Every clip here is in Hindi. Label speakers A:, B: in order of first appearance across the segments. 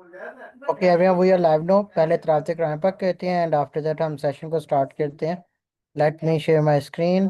A: Okay everyone we are live no. पहले तराते कराम पाक कहते हैं एंड आफ्टर दैट हम सेशन को स्टार्ट करते हैं। Let me share my screen.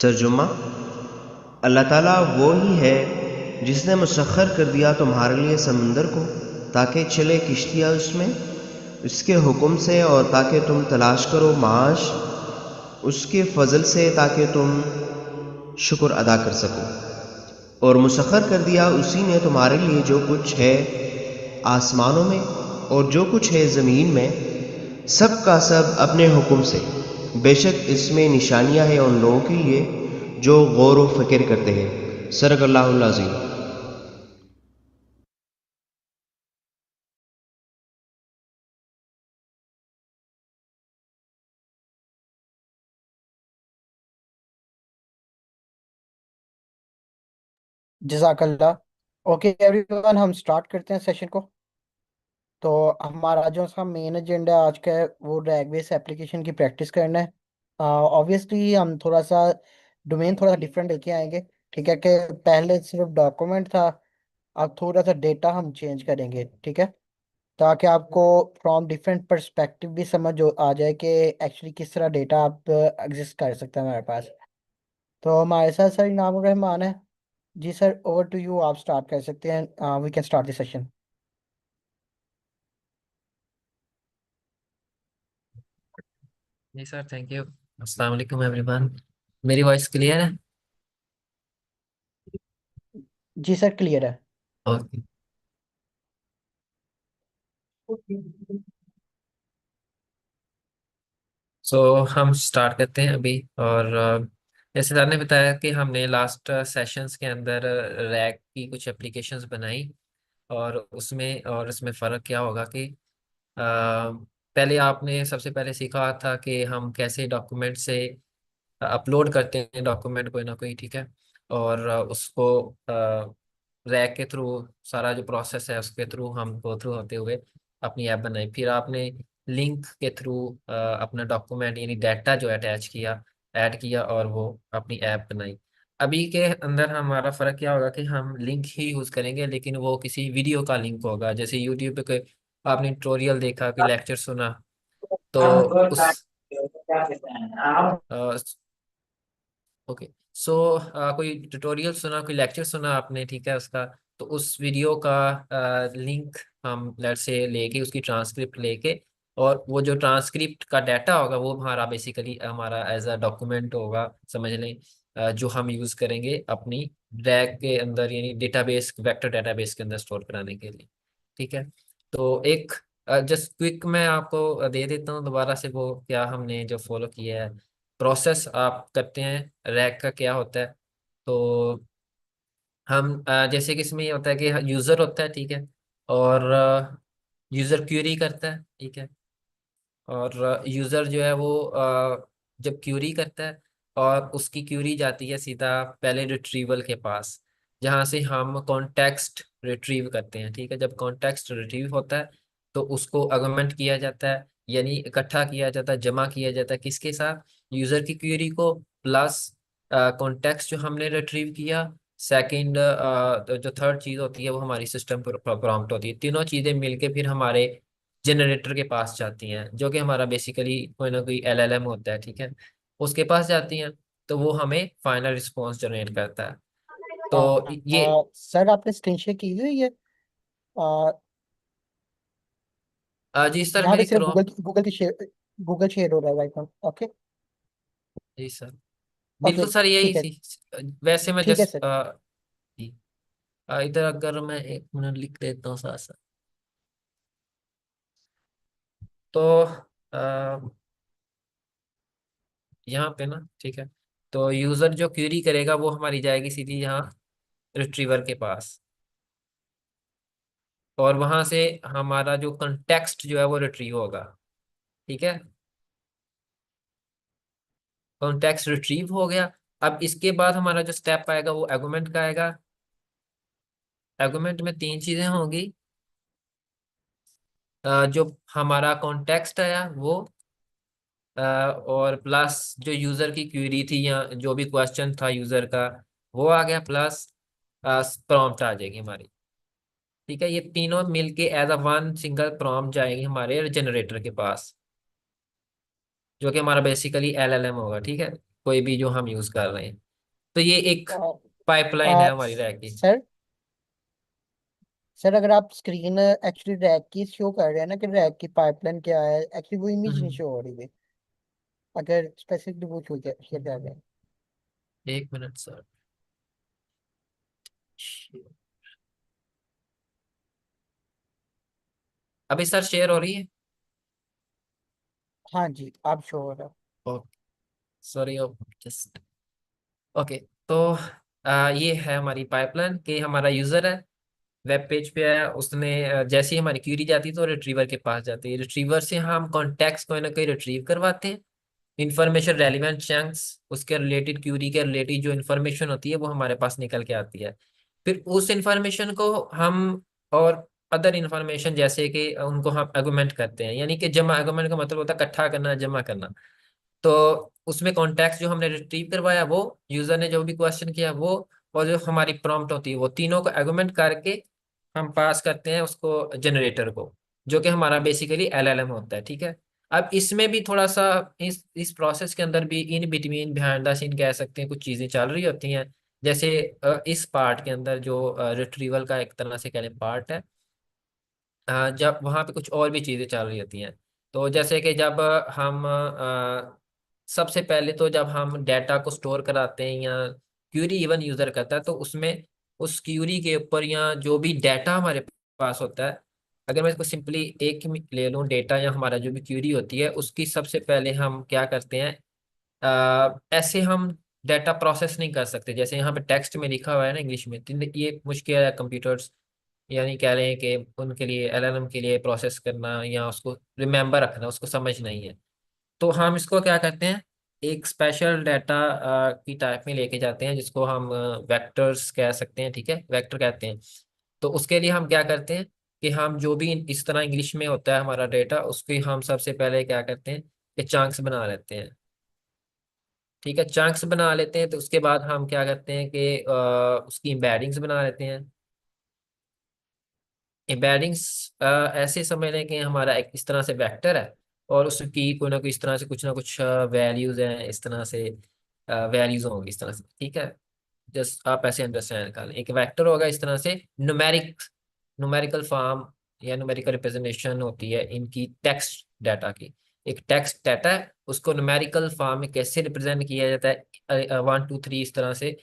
B: तर्जुमा, अल्लाह ताला वो ही है जिसने मुसख्खर कर दिया तुम्हारे लिए समंदर को ताकि चले किश्तियाँ उसमें उसके हुक्म से, और ताकि तुम तलाश करो माश उसके फजल से ताकि तुम शुक्र अदा कर सको। और मुसख्खर कर दिया उसी ने तुम्हारे लिए जो कुछ है आसमानों में और जो कुछ है ज़मीन में, सब का सब अपने हुक्म से। बेशक इसमें निशानियां हैं उन लोगों के लिए जो गौर व फिक्र करते हैं। सदक़ल्लाहुल अज़ीम।
A: जज़ाकल्लाह। ओके एवरीवन हम स्टार्ट करते हैं सेशन को। तो हमारा जो सा मेन एजेंडा आज का है वो रैगबेस एप्लीकेशन की प्रैक्टिस करना है। ऑब्वियसली हम थोड़ा सा डोमेन थोड़ा सा डिफरेंट लेके आएंगे। ठीक है कि पहले सिर्फ डॉक्यूमेंट था, अब थोड़ा सा डेटा हम चेंज करेंगे। ठीक है, ताकि आपको फ्रॉम डिफरेंट पर्सपेक्टिव भी समझ आ जाए कि एक्चुअली किस तरह डेटा आप एग्जिस्ट कर सकते हैं हमारे पास। तो हमारे साथ सर इनाम रहमान है। जी सर, ओवर टू यू, आप स्टार्ट कर सकते हैं। We can start the session.
C: जी सर, थैंक यू। अस्सलाम वालेकुम एवरीवन। मेरी वॉइस क्लियर है?
A: जी सर, क्लियर है।
C: ओके। सो हम स्टार्ट करते हैं अभी। और जैसे सर ने बताया कि हमने लास्ट सेशंस के अंदर रैक की कुछ एप्लीकेशंस बनाई, और उसमें फ़र्क क्या होगा कि पहले आपने सबसे पहले सीखा था कि हम कैसे डॉक्यूमेंट से अपलोड करते हैं डॉक्यूमेंट कोई ना कोई। ठीक है। और उसको रैक के थ्रू, सारा जो प्रोसेस है उसके थ्रू हम गो थ्रू होते हुए अपनी ऐप बनाई। फिर आपने लिंक के थ्रू अपना डॉक्यूमेंट यानी डाटा जो अटैच किया, ऐड किया, और वो अपनी ऐप बनाई। अभी के अंदर हमारा फ़र्क क्या होगा कि हम लिंक ही यूज़ करेंगे, लेकिन वो किसी वीडियो का लिंक होगा। जैसे यूट्यूब पे कोई आपने ट्यूटोरियल देखा, कोई लेक्चर सुना, तो उस ओके। सो कोई ट्यूटोरियल सुना, कोई लेक्चर सुना आपने, ठीक है, उसका, तो उस वीडियो का लिंक हम लेट से लेके, उसकी ट्रांसक्रिप्ट लेके, और वो जो ट्रांसक्रिप्ट का डाटा होगा वो हमारा बेसिकली हमारा एज अ डॉक्यूमेंट होगा, समझ लें। जो हम यूज़ करेंगे अपनी ड्रैग के अंदर, यानी डेटाबेस, वेक्टर डेटाबेस के अंदर स्टोर कराने के लिए। ठीक है। तो एक जस्ट क्विक मैं आपको दे देता हूँ दोबारा से वो क्या हमने जो फॉलो किया है, प्रोसेस आप करते हैं रैक का क्या होता है। तो हम जैसे कि इसमें ये होता है कि यूज़र होता है, ठीक है, और यूज़र क्यूरी करता है, ठीक है। और यूज़र जो है वो जब क्यूरी करता है, और उसकी क्यूरी जाती है सीधा पहले रिट्रीवल के पास, जहाँ से हम कॉन्टेक्स्ट रिट्रीव करते हैं। ठीक है। जब कॉन्टेक्स्ट रिट्रीव होता है तो उसको अगमेंट किया जाता है, यानी इकट्ठा किया जाता है, जमा किया जाता है किसके साथ, यूज़र की क्यूरी को प्लस कॉन्टेक्स्ट जो हमने रिट्रीव किया। सेकंड जो थर्ड चीज़ होती है वो हमारी सिस्टम प्रॉम्प्ट होती है। तीनों चीज़ें मिलके फिर हमारे जनरेटर के पास जाती हैं, जो कि हमारा बेसिकली कोई ना कोई एलएलएम होता है। ठीक है। उसके पास जाती हैं। तो वो हमें फाइनल रिस्पॉन्स जनरेट करता है। तो
A: आ,
C: ये
A: सर आपने स्क्रीन शेयर की हुई है? आ,
C: जी सर
A: यहाँ पे
C: मेरी
A: सिर्फ
C: क्रोम।
A: गूगल शेयर हो रहा है राइट नाउ। ओके।
C: जी सर
A: ओके
C: बिल्कुल सर यही
A: ठीक है।
C: थी। वैसे मैं
A: ठीक है
C: जस्ट
A: सर।
C: इधर अगर मैं 1 मिनट लिख देता हूँ साथ साथ। तो यहाँ पे ना ठीक है। तो यूजर जो क्वेरी करेगा वो हमारी जाएगी सीधी यहाँ रिट्रीवर के पास, और वहां से हमारा जो कंटेक्स्ट जो है वो रिट्रीव होगा। ठीक है, कॉन्टेक्स्ट रिट्रीव हो गया। अब इसके बाद हमारा जो स्टेप आएगा वो आर्गुमेंट का आएगा। आर्गुमेंट में 3 चीजें होंगी। जो हमारा कॉन्टेक्स्ट आया वो, और प्लस जो यूजर की क्वेरी थी या जो भी क्वेश्चन था यूजर का वो आ गया, प्लस प्रॉम्प्ट आ जाएगी हमारी। ठीक है, ये तीनों मिलके as a one single prompt जाएगी हमारे जनरेटर के पास, जो कि हमारा बेसिकली एलएलएम होगा। ठीक है, कोई भी जो हम यूज कर रहे हैं। तो ये एक
A: आ,
C: पाइपलाइन है हमारी रैक की।
A: सर, सर अगर आप स्क्रीन एक्चुअली रैक की शो कर रहे हैं ना कि रैक की पाइपलाइन क्या है, एक्चुअली वो इमेज नहीं
C: हम्म,
A: शो हो रही है। अगर स्पेसिफिकली वो शो शेयर कर रहे हैं।
C: 1 मिनट सर। अभी सर शेयर हो रही है।
A: हाँ जी, आप शो हो रहा है।
C: Okay, sorry just. ओके, तो ये है हमारी पाइपलाइन कि हमारा यूजर है, वेब पेज पे है, उसने जैसे ही हमारी क्वेरी जाती है तो रिट्रीवर के पास जाती है। रिट्रीवर से हम कॉन्टेक्स्ट कोई ना कोई रिट्रीव करवाते हैं, इंफॉर्मेशन रेलिवेंट चंक्स, उसके रिलेटेड क्यूरी के रिलेटेड जो इन्फॉर्मेशन होती है वो हमारे पास निकल के आती है। फिर उस इंफॉर्मेशन को हम और अदर इंफॉर्मेशन जैसे कि उनको हम आर्गुमेंट करते हैं, यानी कि जमा। आर्गुमेंट का मतलब होता है इकट्ठा करना, जमा करना। तो उसमें कॉन्टेक्स्ट जो हमने रिट्रीव करवाया वो, यूजर ने जो भी क्वेश्चन किया वो, और जो हमारी प्रॉम्प्ट होती है वो, तीनों को आर्गुमेंट करके हम पास करते हैं उसको जनरेटर को, जो कि हमारा बेसिकली एलएलएम होता है। ठीक है, अब इसमें भी थोड़ा सा इस प्रोसेस के अंदर भी in between behind the scene कह सकते हैं कुछ चीजें चल रही होती हैं। जैसे इस पार्ट के अंदर जो रिट्रीवल का एक तरह से कह लें पार्ट है, जब वहाँ पे कुछ और भी चीज़ें चल रही होती हैं। तो जैसे कि जब हम सबसे पहले तो जब हम डाटा को स्टोर कराते हैं या क्यूरी इवन यूज़र करता है, तो उसमें उस क्यूरी के ऊपर या जो भी डाटा हमारे पास होता है, अगर मैं इसको सिंपली एक ले लूँ डेटा, या हमारा जो भी क्यूरी होती है उसकी सबसे पहले हम क्या करते हैं, ऐसे हम डाटा प्रोसेस नहीं कर सकते जैसे यहाँ पे टेक्स्ट में लिखा हुआ है ना इंग्लिश में, तो ये मुश्किल है कंप्यूटर्स, यानी कह रहे हैं कि उनके लिए एलएलएम के लिए प्रोसेस करना या उसको रिमेम्बर रखना, उसको समझ नहीं है। तो हम इसको क्या करते हैं, एक स्पेशल डाटा की टाइप में लेके जाते हैं जिसको हम वेक्टर्स कह सकते हैं। ठीक है, वेक्टर कहते हैं। तो उसके लिए हम क्या करते हैं कि हम जो भी इस तरह इंग्लिश में होता है हमारा डेटा, उसकी हम सबसे पहले क्या करते हैं कि चंक्स बना लेते हैं। ठीक है, चंक्स बना लेते हैं, तो उसके बाद हम क्या करते हैं कि उसकी एम्बेडिंग्स बना लेते हैं। एम्बेडिंग्स ऐसे समझ लें कि हमारा एक इस तरह से वेक्टर है, और उसकी कोई ना कोई इस तरह से कुछ ना कुछ वैल्यूज हैं, इस तरह से वैल्यूज होंगी इस तरह से। ठीक है, जस्ट आप ऐसे अंडरस्टैंड कर लें, एक वेक्टर होगा इस तरह से, न्यूमेरिकल फॉर्म या न्यूमेरिकल रिप्रेजेंटेशन होती है इनकी टेक्स्ट डाटा की। एक टेक्स्ट डाटा है, उसको न्यूमेरिकल फॉर्म में कैसे रिप्रेजेंट किया जाता है, 1 2 3 इस तरह से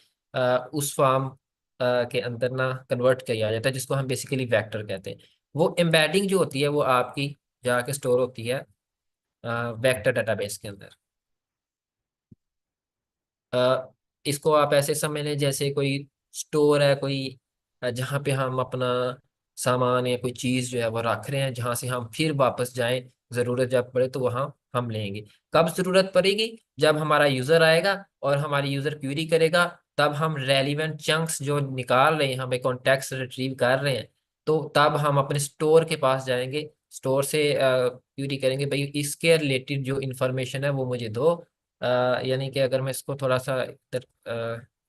C: उस फॉर्म के अंदर ना कन्वर्ट किया जाता है, जिसको हम बेसिकली वेक्टर कहते हैं। वो एम्बेडिंग जो होती है वो आपकी जाके स्टोर होती है वेक्टर डाटाबेस के अंदर। अ, इसको आप ऐसे समझ लें जैसे कोई स्टोर है, कोई जहाँ पे हम अपना सामान या कोई चीज़ जो है वो रख रहे हैं, जहाँ से हम फिर वापस जाएं, ज़रूरत जब पड़े तो वहाँ हम लेंगे। कब ज़रूरत पड़ेगी, जब हमारा यूज़र आएगा और हमारी यूज़र क्वेरी करेगा, तब हम रेलिवेंट चंक्स जो निकाल रहे हैं, हम एक कॉन्टेक्स्ट रिट्रीव कर रहे हैं, तो तब हम अपने स्टोर के पास जाएंगे, स्टोर से क्वेरी करेंगे भाई इसके रिलेटेड जो इन्फॉर्मेशन है वो मुझे दो। यानी कि अगर मैं इसको थोड़ा सा इधर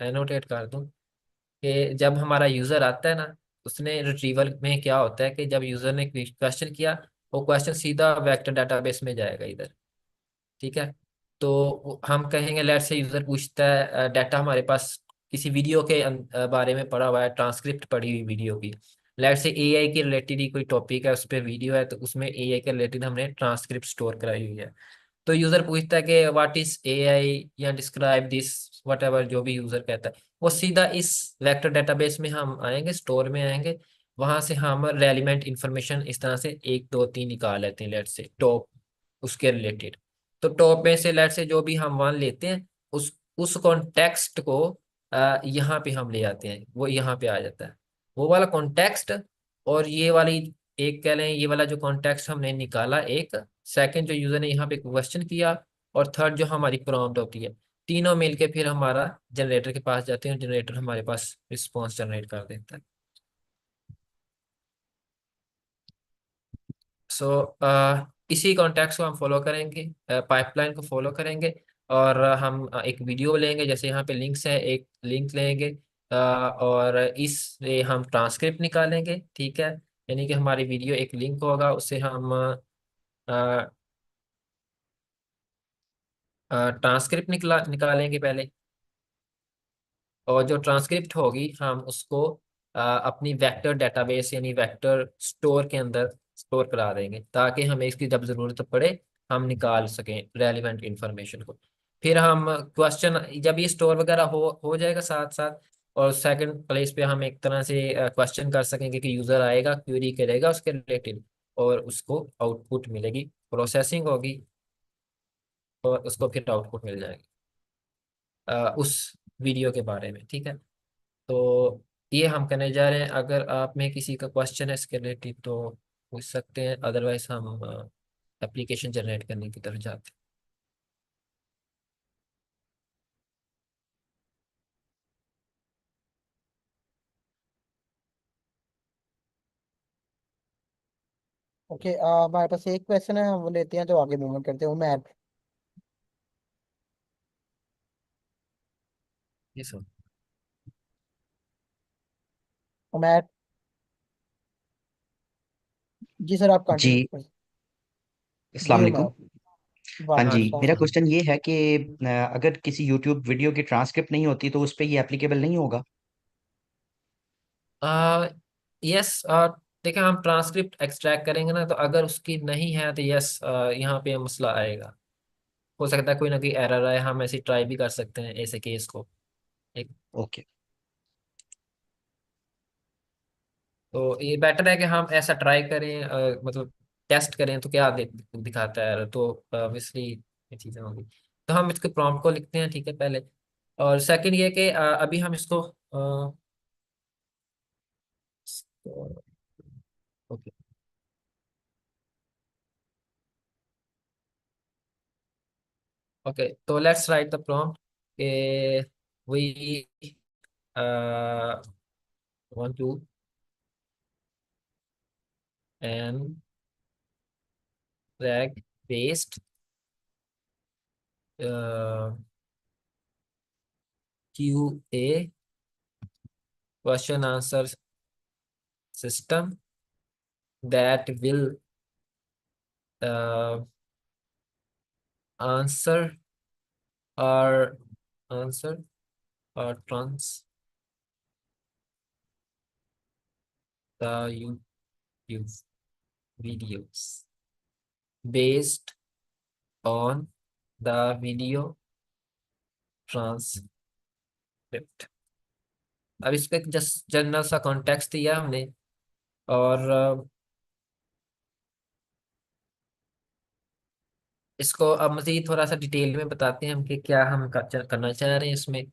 C: एनोटेट कर दूं कि जब हमारा यूज़र आता है ना, उसने रिट्रीवल में क्या होता है कि जब यूज़र ने क्वेश्चन किया, वो क्वेश्चन सीधा वेक्टर डाटाबेस में जाएगा इधर। ठीक है, तो हम कहेंगे लेट्स से यूजर पूछता है डाटा हमारे पास किसी वीडियो के बारे में पड़ा हुआ है, ट्रांसक्रिप्ट पड़ी हुई वीडियो की। लेट्स से एआई के रिलेटेड ही कोई टॉपिक है, उस पर वीडियो है, तो उसमें एआई के रिलेटेड हमने ट्रांसक्रिप्ट स्टोर कराई हुई है। तो यूजर पूछता है कि व्हाट इज एआई या डिस्क्राइब दिस, वट एवर जो भी यूजर कहता है, वो सीधा इस वेक्टर डेटाबेस में हम आएंगे, स्टोर में आएंगे। वहां से हम रेलिवेंट इंफॉर्मेशन इस तरह से एक दो तीन निकाल लेते हैं, लेट से टॉप उसके रिलेटेड। तो टॉप में से लेट से जो भी हम वन लेते हैं, उस कॉन्टेक्स्ट को यहाँ पे हम ले आते हैं, वो यहाँ पे आ जाता है वो वाला कॉन्टेक्स्ट। और ये वाली एक कह लें, ये वाला जो कॉन्टेक्स्ट हमने निकाला एक, सेकंड जो यूजर ने यहाँ पे क्वेश्चन किया, और थर्ड जो हमारी प्रॉम्प्ट होती है, तीनों मिलके फिर हमारा जनरेटर के पास जाते हैं, जनरेटर हमारे पास रिस्पॉन्स जनरेट कर देता है। सो इसी कॉन्टेक्स्ट को हम फॉलो करेंगे, पाइपलाइन को फॉलो करेंगे। और हम एक वीडियो लेंगे, जैसे यहाँ पे लिंक्स है, एक लिंक लेंगे, और इससे हम ट्रांसक्रिप्ट निकालेंगे, ठीक है। यानी कि हमारी वीडियो एक लिंक होगा, उससे हम ट्रांसक्रिप्ट निकालेंगे पहले। और जो ट्रांसक्रिप्ट होगी हम उसको अपनी वेक्टर डेटाबेस यानी वेक्टर स्टोर के अंदर स्टोर करा देंगे, ताकि हमें इसकी जब ज़रूरत पड़े हम निकाल सकें रेलिवेंट इंफॉर्मेशन को। फिर हम क्वेश्चन, जब ये स्टोर वगैरह हो जाएगा साथ साथ, और सेकंड प्लेस पे हम एक तरह से क्वेश्चन कर सकेंगे कि यूज़र आएगा, क्वेरी करेगा उसके रिलेटेड, और उसको आउटपुट मिलेगी, प्रोसेसिंग होगी, और उसको फिर आउटपुट मिल जाएगी उस वीडियो के बारे में, ठीक है। तो ये हम करने जा रहे हैं। अगर आप में किसी का क्वेश्चन है इसके रिलेटेड तो पूछ सकते हैं, अदरवाइज हम एप्लीकेशन जनरेट करने की तरफ जाते
A: ओके, हमारे पास एक क्वेश्चन है, हम वो लेते हैं तो आगे मूव करते हैं। उमैर,
C: हैं। ये सब।
A: उमैर। जी सर, आप कंटिन्यू
D: जी,
A: करें।
D: अस्सलाम
A: जी
D: वालेकुम।
A: उमैर,
D: हाँ
C: हाँ
D: जी,
A: वालेकुम
D: मेरा
A: सलाम।
C: हाँ।
D: क्वेश्चन ये है कि अगर किसी यूट्यूब वीडियो की ट्रांसक्रिप्ट नहीं होती तो उस पे ये एप्लीकेबल नहीं होगा।
C: यस, देखिए हम ट्रांसक्रिप्ट एक्सट्रैक्ट करेंगे ना, तो अगर उसकी नहीं है तो यस, यहाँ पे मसला आएगा। हो सकता है कोई ना कोई एरर आए, हम ऐसे ट्राई भी कर सकते हैं ऐसे केस को। एक,
D: ओके।
C: तो ये बेटर है कि हम ऐसा ट्राई करें, मतलब टेस्ट करें तो क्या दिखाता है, तो ऑब्वियसली ये चीज़ें होंगी। तो हम इसके प्रॉम्प्ट को लिखते हैं, ठीक है, पहले। और सेकंड ये कि अभी हम इसको ओके ओके, तो लेट्स राइट द प्रॉम्प्ट के we want to and rag based QA question answer system that will uh, answer or answer or trans the YouTube videos based on the video transcript। अब इसका जस्ट जनरल सा कॉन्टेक्स्ट दिया हमने, और इसको अब मज़ीद थोड़ा सा डिटेल में बताते हैं हम कि क्या हम करना चाह रहे हैं इसमें।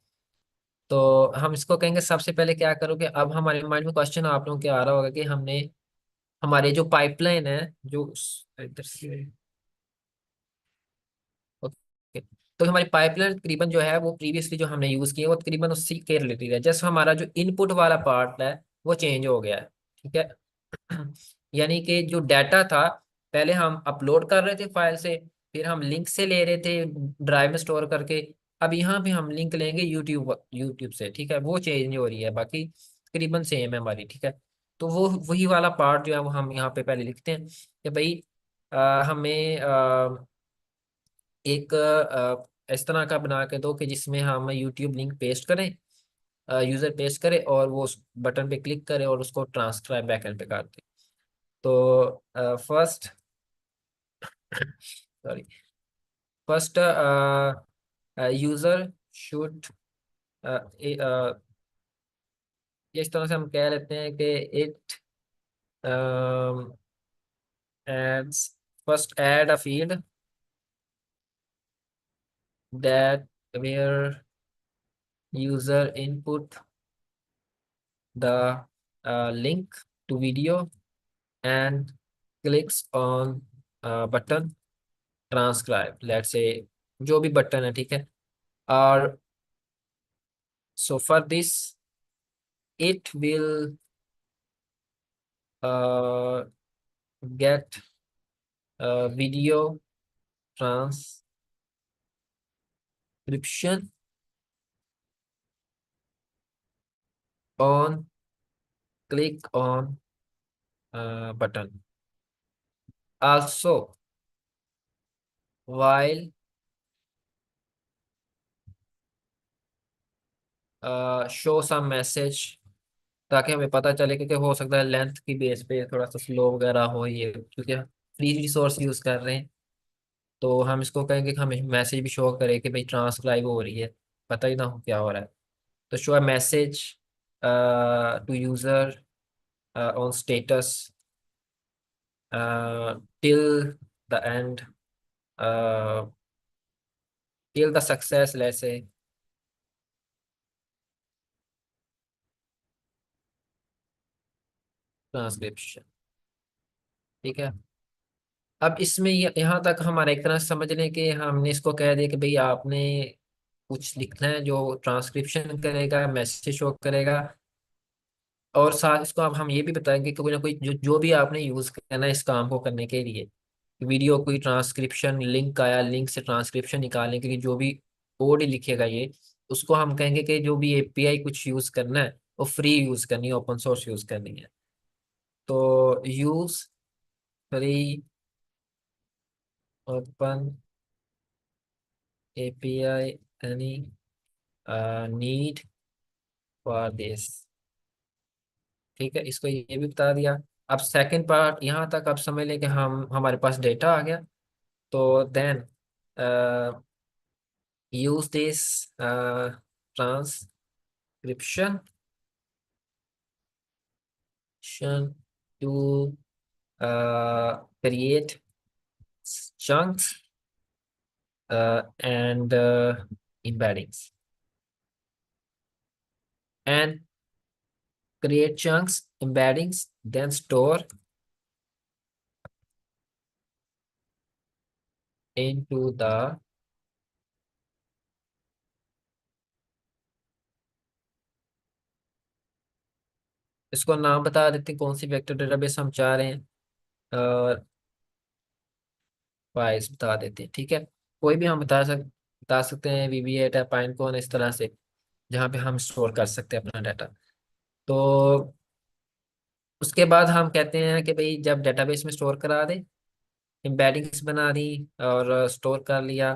C: तो हम इसको कहेंगे, सबसे पहले क्या करोगे, अब हमारे माइंड में क्वेश्चन आप लोगों के आ रहा होगा कि हमने हमारे जो पाइपलाइन है, जो इधर से, ओके, तो हमारी पाइपलाइन तकरीबन जो है वो प्रीवियसली जो हमने यूज की है वो तकरीबन उसी के रिलेटेड है। जैसे हमारा जो इनपुट वाला पार्ट है वो चेंज हो गया है, ठीक है। यानी कि जो डाटा था, पहले हम अपलोड कर रहे थे फाइल से, फिर हम लिंक से ले रहे थे ड्राइव में स्टोर करके। अब यहाँ पे हम लिंक लेंगे यूट्यूब यूट्यूब से, ठीक है, वो चेंज नहीं हो रही है, बाकी तकरीबन सेम है हमारी, ठीक है। तो वो वही वाला पार्ट जो है वो हम यहाँ पे पहले लिखते हैं कि भाई हमें एक इस तरह का बना के दो कि जिसमें हम यूट्यूब लिंक पेस्ट करें, यूजर पेस्ट करे और वो उस बटन पे क्लिक करे और उसको ट्रांसक्राइब बैकएंड पे कर दे। तो first sorry first user should, इस तरह से हम कह लेते हैं कि it adds first add a field that where user input the link to video and clicks on button transcribe, let's say जो भी बटन है, ठीक है। और so for this it will uh, get video transcription on click on button. Also while show some message, ताकि हमें पता चले, क्योंकि हो सकता है लेंथ की बेस पे थोड़ा सा स्लो वगैरह हो ये, क्योंकि फ्री रिसोर्स यूज कर रहे हैं। तो हम इसको कहेंगे कि हमें मैसेज भी शो करे कि भाई ट्रांसक्राइब हो रही है, पता ही ना हो क्या हो रहा है। तो show a message to user on status till the end, till the success, let's say transcription, ठीक है। अब इसमें यहाँ तक हमारा एक तरह से समझ लें कि हमने इसको कह दिया कि भाई आपने कुछ लिखना है जो ट्रांसक्रिप्शन करेगा, मैसेज शो करेगा, और साथ इसको अब हम ये भी बताएंगे कि कोई ना कोई जो जो भी आपने यूज करना है इस काम को करने के लिए, वीडियो कोई ट्रांसक्रिप्शन लिंक आया, लिंक से ट्रांसक्रिप्शन निकालने के लिए जो भी कोड लिखेगा ये, उसको हम कहेंगे कि जो भी एपीआई कुछ यूज करना है वो फ्री यूज करनी है, ओपन सोर्स यूज करनी है। तो use free open API any need for this, ठीक है। इसको ये भी बता दिया। अब सेकंड पार्ट यहाँ तक आप समझ लें कि हम हमारे पास डेटा आ गया। तो then use this transcription to create chunks and embeddings, and create chunks, embeddings, then store into the इसको नाम बता देते हैं कौन सी वेक्टर डेटाबेस हम चाह रहे हैं, और वाइज बता देते हैं, ठीक है। कोई भी हम बता सकते हैं, VB8 है, पाइनकोन, इस तरह से जहाँ पे हम स्टोर कर सकते हैं अपना डाटा। तो उसके बाद हम कहते हैं कि भाई जब डेटाबेस में स्टोर करा दे, एम्बेडिंग्स बना दी और स्टोर कर लिया,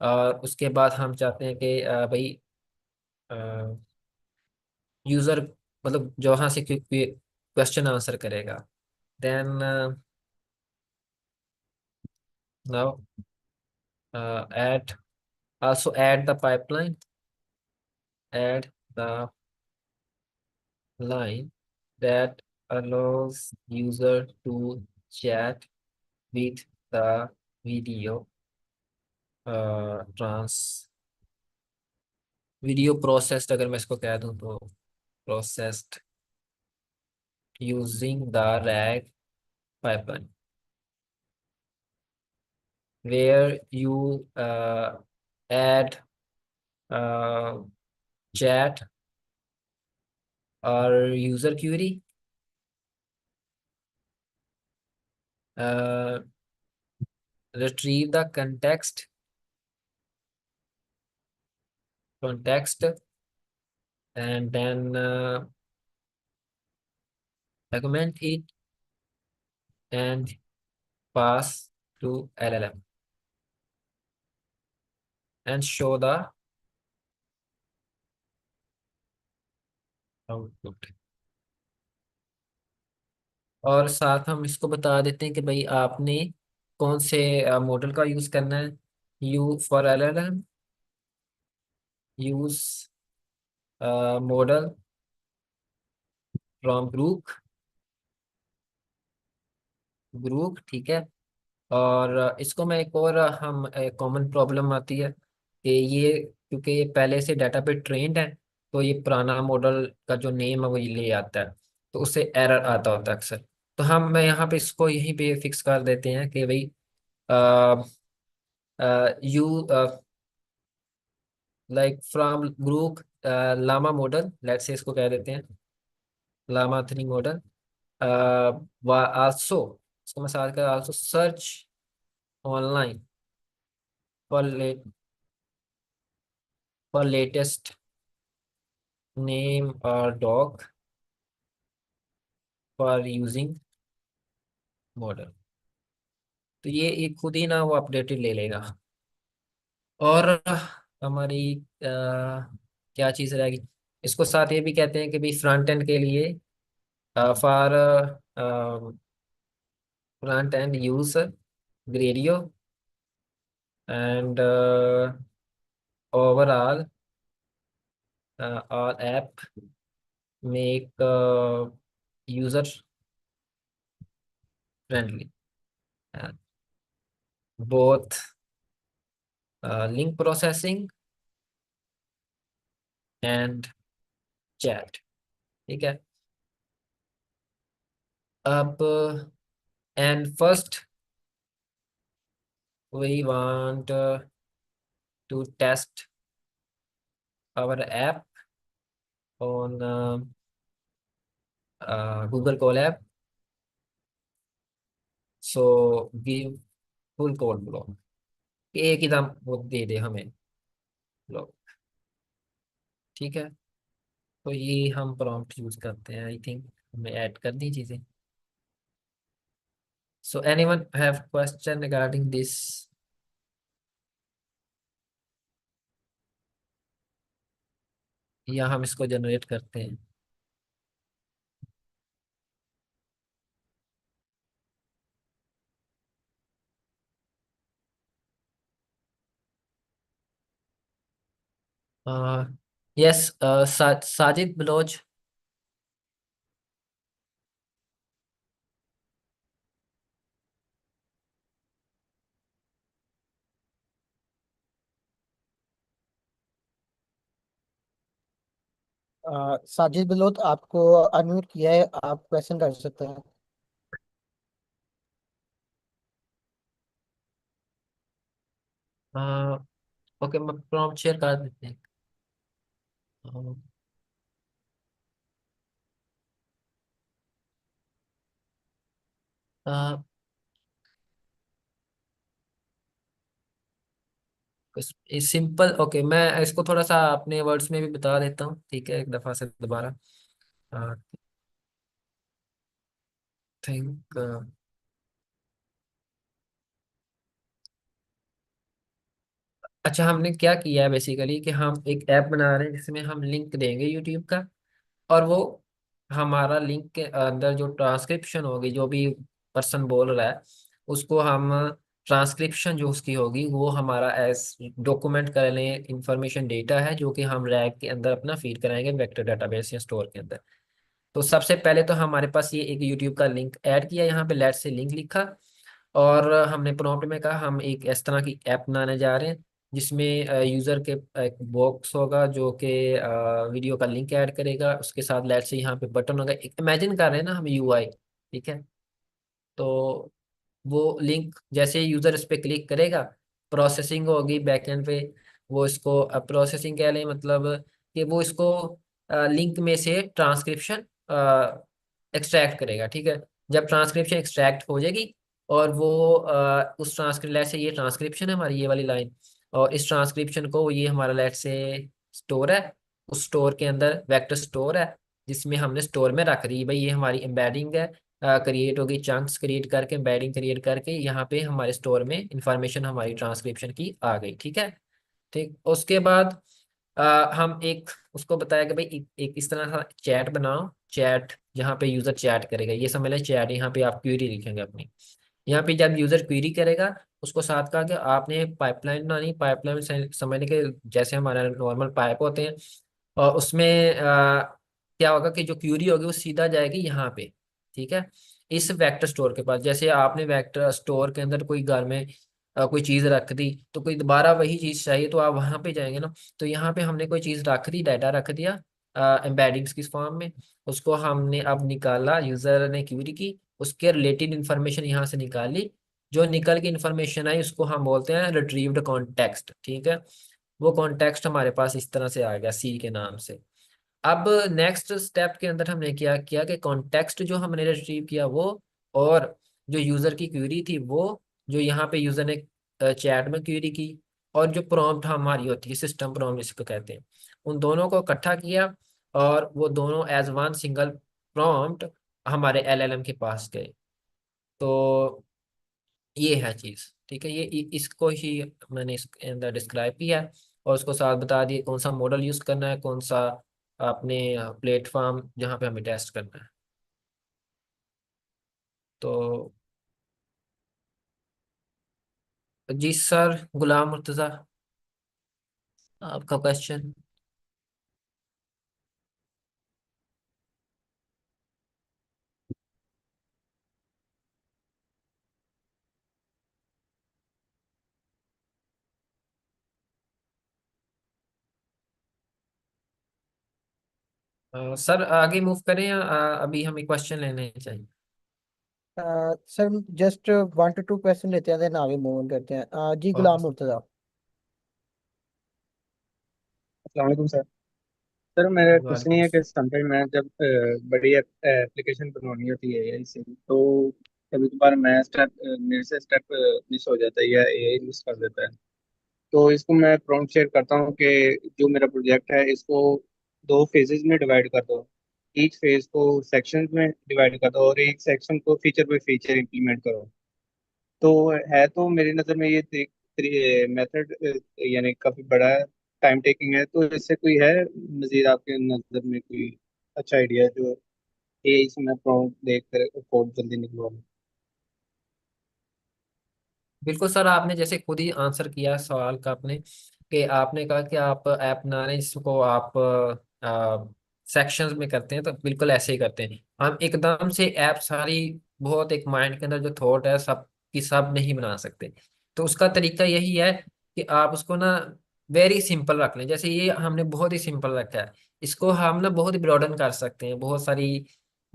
C: और उसके बाद हम चाहते हैं कि भाई यूजर मतलब जहाँ से क्वेश्चन आंसर करेगा, then now add also add the pipeline, add the line that allows user to chat with the video trans video processed, अगर मैं इसको कह दूं तो processed using the RAG pipeline, where you add uh, chat or user query, uh, retrieve the context, and then document it and pass to LLM, and show the output। और साथ हम इसको बता देते हैं कि भाई आपने कौन से मॉडल का यूज करना है। You for LLM, use model from group, ठीक है। और इसको मैं एक और हम कॉमन प्रॉब्लम आती है कि ये, क्योंकि ये पहले से डाटा पे ट्रेंड है, तो ये पुराना मॉडल का जो नेम है वो ये ले आता है, तो उससे एरर आता होता है अक्सर। तो हम मैं यहाँ पे इसको यहीं पे फिक्स कर देते हैं कि भाई you like from group Llama model, let's say इसको कह देते हैं लामा 3 मॉडल। आल्सो इसको मैं साथ कर also search online for latest name और डॉग फॉर यूजिंग मॉडल। तो ये खुद ही ना वो अपडेटेड ले लेगा। और हमारी क्या चीज़ रहेगी, इसको साथ ये भी कहते हैं कि भाई फ्रंट एंड के लिए for front end use Gradio and overall all app make user friendly, both link processing and chat, ठीक है। अब and first we want to test our app on Google Colab, so give full code block, एक ही दाम वो दे दे हमें ब्लॉक, ठीक है। तो ये हम प्रॉम्प्ट यूज करते हैं, आई थिंक हमें ऐड कर दी चीजें। So anyone have question regarding this? या हम इसको जनरेट करते हैं। यस, साजिद बलोच।
A: साजिद बिलोत, आपको अनम्यूट किया है, आप क्वेश्चन कर सकते हैं।
C: ओके, मैं प्रॉम्प्ट शेयर कर देते हैं। सिंपल, ओके, मैं इसको थोड़ा सा अपने वर्ड्स में भी बता देता हूँ, ठीक है, एक दफा से दोबारा। थिंक अच्छा, हमने क्या किया है बेसिकली कि हम एक ऐप बना रहे हैं जिसमें हम लिंक देंगे यूट्यूब का, और वो हमारा लिंक के अंदर जो ट्रांसक्रिप्शन होगी, जो भी पर्सन बोल रहा है उसको हम ट्रांसक्रिप्शन जो उसकी होगी वो हमारा एज डॉक्यूमेंट कर लें, इंफॉर्मेशन डेटा है जो कि हम रैक के अंदर अपना फीड कराएंगे वेक्टर डाटाबेस या स्टोर के अंदर। तो सबसे पहले तो हमारे पास ये एक यूट्यूब का लिंक ऐड किया, यहाँ पे लेट से लिंक लिखा, और हमने प्रॉम्प्ट में कहा हम एक इस तरह की ऐप बनाने जा रहे हैं जिसमें यूज़र के एक बॉक्स होगा जो कि वीडियो का लिंक ऐड करेगा, उसके साथ लेट से यहाँ पे बटन होगा, एक इमेजिन कर रहे हैं ना हम यूआई, ठीक है। तो वो लिंक जैसे यूज़र इस पे क्लिक करेगा, प्रोसेसिंग होगी बैकएंड पे, वो इसको प्रोसेसिंग कह लें, मतलब कि वो इसको लिंक में से ट्रांसक्रिप्शन एक्सट्रैक्ट करेगा, ठीक है। जब ट्रांसक्रिप्शन एक्सट्रैक्ट हो जाएगी और वो उस ट्रांसक्रिप्ट लेट से ये ट्रांसक्रिप्शन है हमारी ये वाली लाइन, और इस ट्रांसक्रिप्शन को ये हमारा लेट से स्टोर है, उस स्टोर के अंदर वेक्टर स्टोर है जिसमें हमने स्टोर में रख दी भाई, ये हमारी एम्बेडिंग है, क्रिएट होगी, चंक्स क्रिएट करके एम्बेडिंग क्रिएट करके यहाँ पे हमारे स्टोर में इंफॉर्मेशन हमारी ट्रांसक्रिप्शन की आ गई, ठीक है। ठीक, उसके बाद हम एक उसको बताया कि भाई एक इस तरह का चैट बनाओ, चैट जहाँ पे यूजर चैट करेगा, ये समझ लें चैट, यहाँ पे आप क्वेरी लिखेंगे अपनी। यहाँ पे जब यूजर क्वेरी करेगा, उसको साथ कहा कि आपने पाइपलाइन बनानी, पाइपलाइन समझने के जैसे हमारे नॉर्मल पाइप होते हैं, और उसमें क्या होगा कि जो क्यूरी होगी वो सीधा जाएगी यहाँ पे, ठीक है, इस वेक्टर स्टोर के पास। जैसे आपने वेक्टर स्टोर के अंदर कोई घर में कोई चीज रख दी, तो कोई दोबारा वही चीज चाहिए तो आप वहां पे जाएंगे ना। तो यहाँ पे हमने कोई चीज रख दी, डाटा रख दिया एम्बेडिंग्स की फॉर्म में, उसको हमने अब निकाला, यूजर ने क्यूरी की, उसके रिलेटेड इंफॉर्मेशन यहाँ से निकाली, जो निकल के इंफॉर्मेशन आई उसको हम बोलते हैं रिट्रीव्ड कॉन्टेक्स्ट, ठीक है। वो कॉन्टेक्स्ट हमारे पास इस तरह से आ गया सी के नाम से। अब नेक्स्ट स्टेप के अंदर हमने क्या किया कि कॉन्टेक्स्ट जो हमने रिट्रीव किया वो, और जो यूजर की क्वेरी थी वो, जो यहाँ पे यूजर ने चैट में क्वेरी की, और जो प्रॉम्प्ट हमारी होती है सिस्टम प्रॉम्प्ट जिसको कहते हैं, उन दोनों को इकट्ठा किया, और वो दोनों एज वन सिंगल प्रॉम्प्ट हमारे एलएलएम के पास गए। तो ये है चीज, ठीक है, ये इसको ही मैंने इसके अंदर डिस्क्राइब किया है, और उसको साथ बता दिए कौन सा मॉडल यूज करना है, कौन सा अपने प्लेटफॉर्म जहाँ पे हमें टेस्ट करना है। तो जी सर, गुलाम मुर्तजा, आपका क्वेश्चन। सर आगे मूव करें या अभी हमें क्वेश्चन लेने चाहिए?
A: सर जस्ट 1 to 2 क्वेश्चन लेते हैं, देन आगे मूव ऑन करते हैं। जी
C: ओके।
A: गुलाम मुर्तजा।
E: अस्सलाम वालेकुम सर। सर मेरा कुछ नहीं
C: वालेकुम।
E: है कि समटाइम मैं जब बड़ी एप्लीकेशन बनवानी होती है एआई से, तो कभी कभार मैं स्टेप मेरे से स्टेप मिस हो जाता है या एआई मिस कर देता है। तो इसको मैं प्रॉम्प्ट शेयर करता हूँ कि जो मेरा प्रोजेक्ट है इसको 2 फेजेस में डिवाइड कर दो, ईच फेज को सेक्शंस में डिवाइड कर दो और एक सेक्शन को फीचर बाय फीचर इंप्लीमेंट करो। तो है तो मेरी नज़र में ये मेथड यानी काफ़ी बड़ा टाइम टेकिंग है, तो इससे कोई है मजीद आपके नज़र में कोई अच्छा आइडिया जो ये इसमें प्रॉम्प्ट देख कर कोड जल्दी निकलवा लूं?
C: बिल्कुल सर, आपने जैसे खुद ही आंसर किया सवाल का अपने, कि आपने कहा कि आप ऐप बना रहे हैं इसको आप सेक्शंस में करते हैं, तो बिल्कुल ऐसे ही करते हैं हम। एकदम से ऐप सारी, बहुत एक माइंड के अंदर जो थॉट है सब की सब नहीं बना सकते। तो उसका तरीका यही है कि आप उसको ना वेरी सिंपल रख लें। जैसे ये हमने बहुत ही सिंपल रखा है, इसको हम ना बहुत ही ब्रॉडन कर सकते हैं, बहुत सारी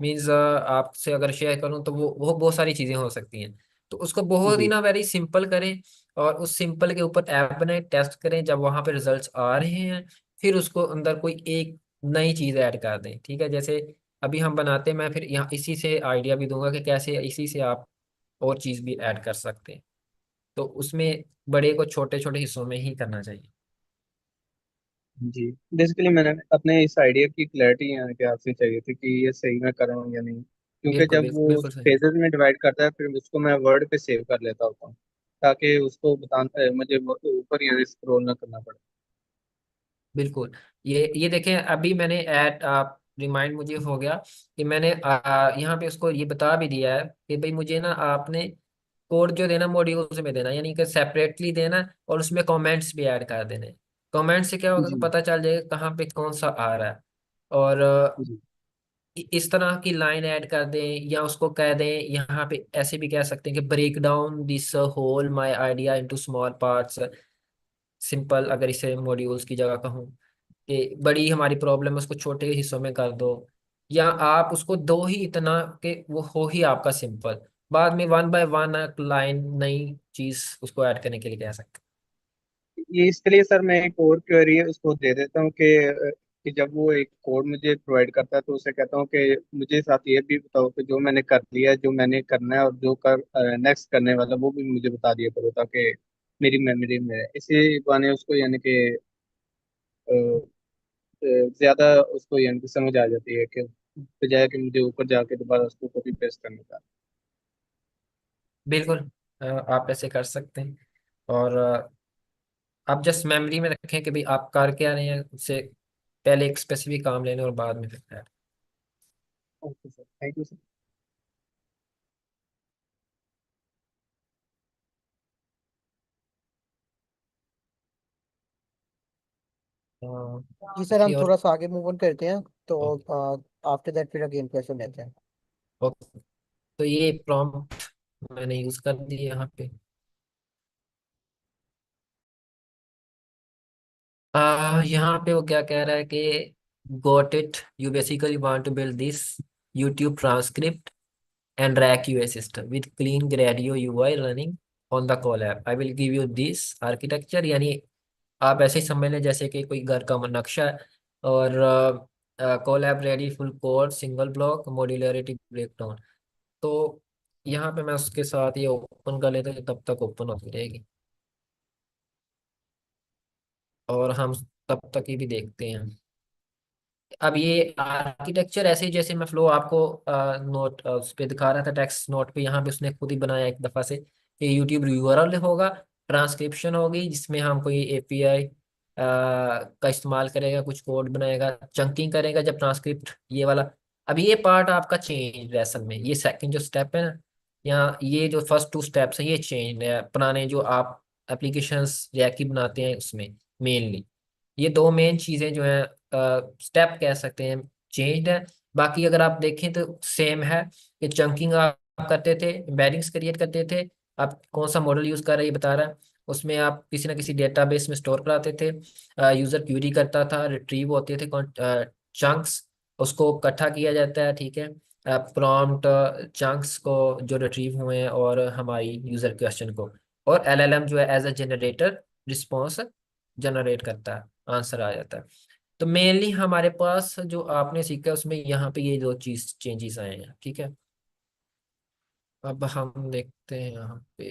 C: मीन्स आपसे अगर शेयर करूं तो वो बहुत सारी चीजें हो सकती हैं। तो उसको बहुत ही
E: जी
C: ना वेरी सिंपल करें, और उस सिंपल के ऊपर ऐप बनाए, टेस्ट करें, जब वहां पे रिजल्ट्स आ रहे हैं फिर उसको अंदर कोई एक नई चीज ऐड कर दें, ठीक है। जैसे अभी हम बनाते हैं, मैं फिर यहाँ इसी से आइडिया भी दूंगा कि कैसे इसी से आप और चीज भी ऐड कर सकते हैं। तो उसमें बड़े को छोटे छोटे हिस्सों में ही करना चाहिए।
E: जी। बेसिकली मैंने अपने इस आइडिया की क्लैरिटी यहाँ के आपसे चाहिए थी कि ये सही मैं कर रहा हूँ या नहीं, क्योंकि
C: बिल्कुल
E: जब
C: बिल्कुल
E: वो
C: बिल्कुल सही।
E: फेजेस में डिवाइड करता है फिर उसको मैं वर्ड पे सेव कर लेता होता हूँ, ताकि उसको मुझे ऊपर यहाँ स्क्रॉल ना करना पड़े।
C: बिल्कुल, ये देखें, अभी मैंने ऐड आप रिमाइंड मुझे हो गया कि मैंने यहाँ पे उसको ये बता भी दिया है कि भाई मुझे ना आपने कोड जो देना मॉड्यूल्स में देना, यानी कि सेपरेटली देना, और उसमें कमेंट्स भी ऐड कर देने। कमेंट से क्या होगा कि
E: जी
C: पता चल जाएगा कहाँ पे कौन सा आ रहा है। और
E: जी
C: इस तरह की लाइन ऐड कर दें, या उसको कह दें, यहाँ पे ऐसे भी कह सकते हैं कि break down this whole my idea into small parts. Simple अगर इसे मॉड्यूल्स की जगह कहूँ कि बड़ी हमारी प्रॉब्लम है उसको छोटे हिस्सों में कर दो, या आप उसको दो ही इतना कि वो हो ही आपका सिंपल, बाद में वन बाय वन लाइन नई चीज उसको ऐड करने के लिए कह सकते
E: ये इसके लिए सर मैं एक और क्वेरी है उसको दे देता हूँ कि जब वो एक कोड मुझे प्रोवाइड करता है तो उसे कहता हूँ कि मुझे साथ ये भी बताओ कि जो मैंने कर लिया है, जो मैंने करना है और जो कर नेक्स्ट करने वाला वो भी मुझे बता दिया करो, ताकि मेरी मेमोरी में रहे। इसी बहाने उसको यानी कि अ, ज्यादा उसको यानी कि समझ आ जाती है कि बजाय कि मुझे ऊपर जाके दोबारा उसको कॉपी पेस्ट करने का।
C: हैं। बिल्कुल, आप ऐसे कर सकते हैं। और आप जस्ट मेमोरी में रखें कि भाई आप कर क्या रहे हैं, उससे पहले एक स्पेसिफिक काम लेने और बाद में फिर
E: okay sir, thank you sir.
A: जी सर, हम
C: किसी और।
A: थोड़ा सा आगे मूव ऑन करते हैं।
C: ओ-
A: तो आफ्टर दैट फिर अगेन क्वेश्चन लेते हैं।
C: ओके, तो ये प्रॉम्प्ट मैंने यूज कर दी यहाँ पे। यहाँ पे वो क्या कह रहा है कि got it, you basically want to build this YouTube transcript and rack UA system with clean Gradio UI running on the Colab. I will give you this architecture, यानी आप ऐसे ही समझ लें जैसे कि कोई घर का नक्शा है, और Colab ready full code single block modularity breakdown. तो यहाँ पे मैं उसके साथ ये ओपन कर लेता हूँ, तब तक ओपन होती रहेगी और हम तब तक ये भी देखते हैं। अब ये आर्किटेक्चर ऐसे ही जैसे मैं फ्लो आपको नोट उस पे दिखा रहा था, टेक्स्ट नोट पे, यहाँ पे उसने खुद ही बनाया एक दफा से कि यूट्यूब यूआरएल होगा, ट्रांसक्रिप्शन होगी जिसमें हम कोई एपीआई का इस्तेमाल करेगा, कुछ कोड बनाएगा, चंकिंग करेगा जब ट्रांसक्रिप्ट ये वाला। अब ये पार्ट आपका चेंज है असल में, ये सेकंड जो स्टेप है ना, यहाँ ये जो फर्स्ट टू स्टेप्स हैं ये चेंज है पुराने जो आप एप्लीकेशंस रैकी बनाते हैं उसमें मेनली। ये दो मेन चीजें जो हैं, स्टेप कह सकते हैं, चेंज्ड है। बाकी अगर आप देखें तो सेम है कि चंकिंग आप करते थे, एम्बेडिंग्स क्रिएट करते थे, आप कौन सा मॉडल यूज कर रहे हैं ये बता रहा है, उसमें आप किसी ना किसी डेटाबेस में स्टोर कराते थे, यूजर क्यूरी करता था, रिट्रीव होते थे चंक्स, उसको इकट्ठा किया जाता है, ठीक है, प्रॉम्प्ट चंक्स को जो रिट्रीव हुए हैं और हमारी यूजर क्वेश्चन को, और एलएलएम जो है as a generator response generate करता है, आंसर आ जाता है। तो मेनली हमारे पास जो आपने सीखा उसमें यहाँ पे ये दो चीज चेंजेस आए हैं, ठीक है। अब हम देखते हैं यहाँ पे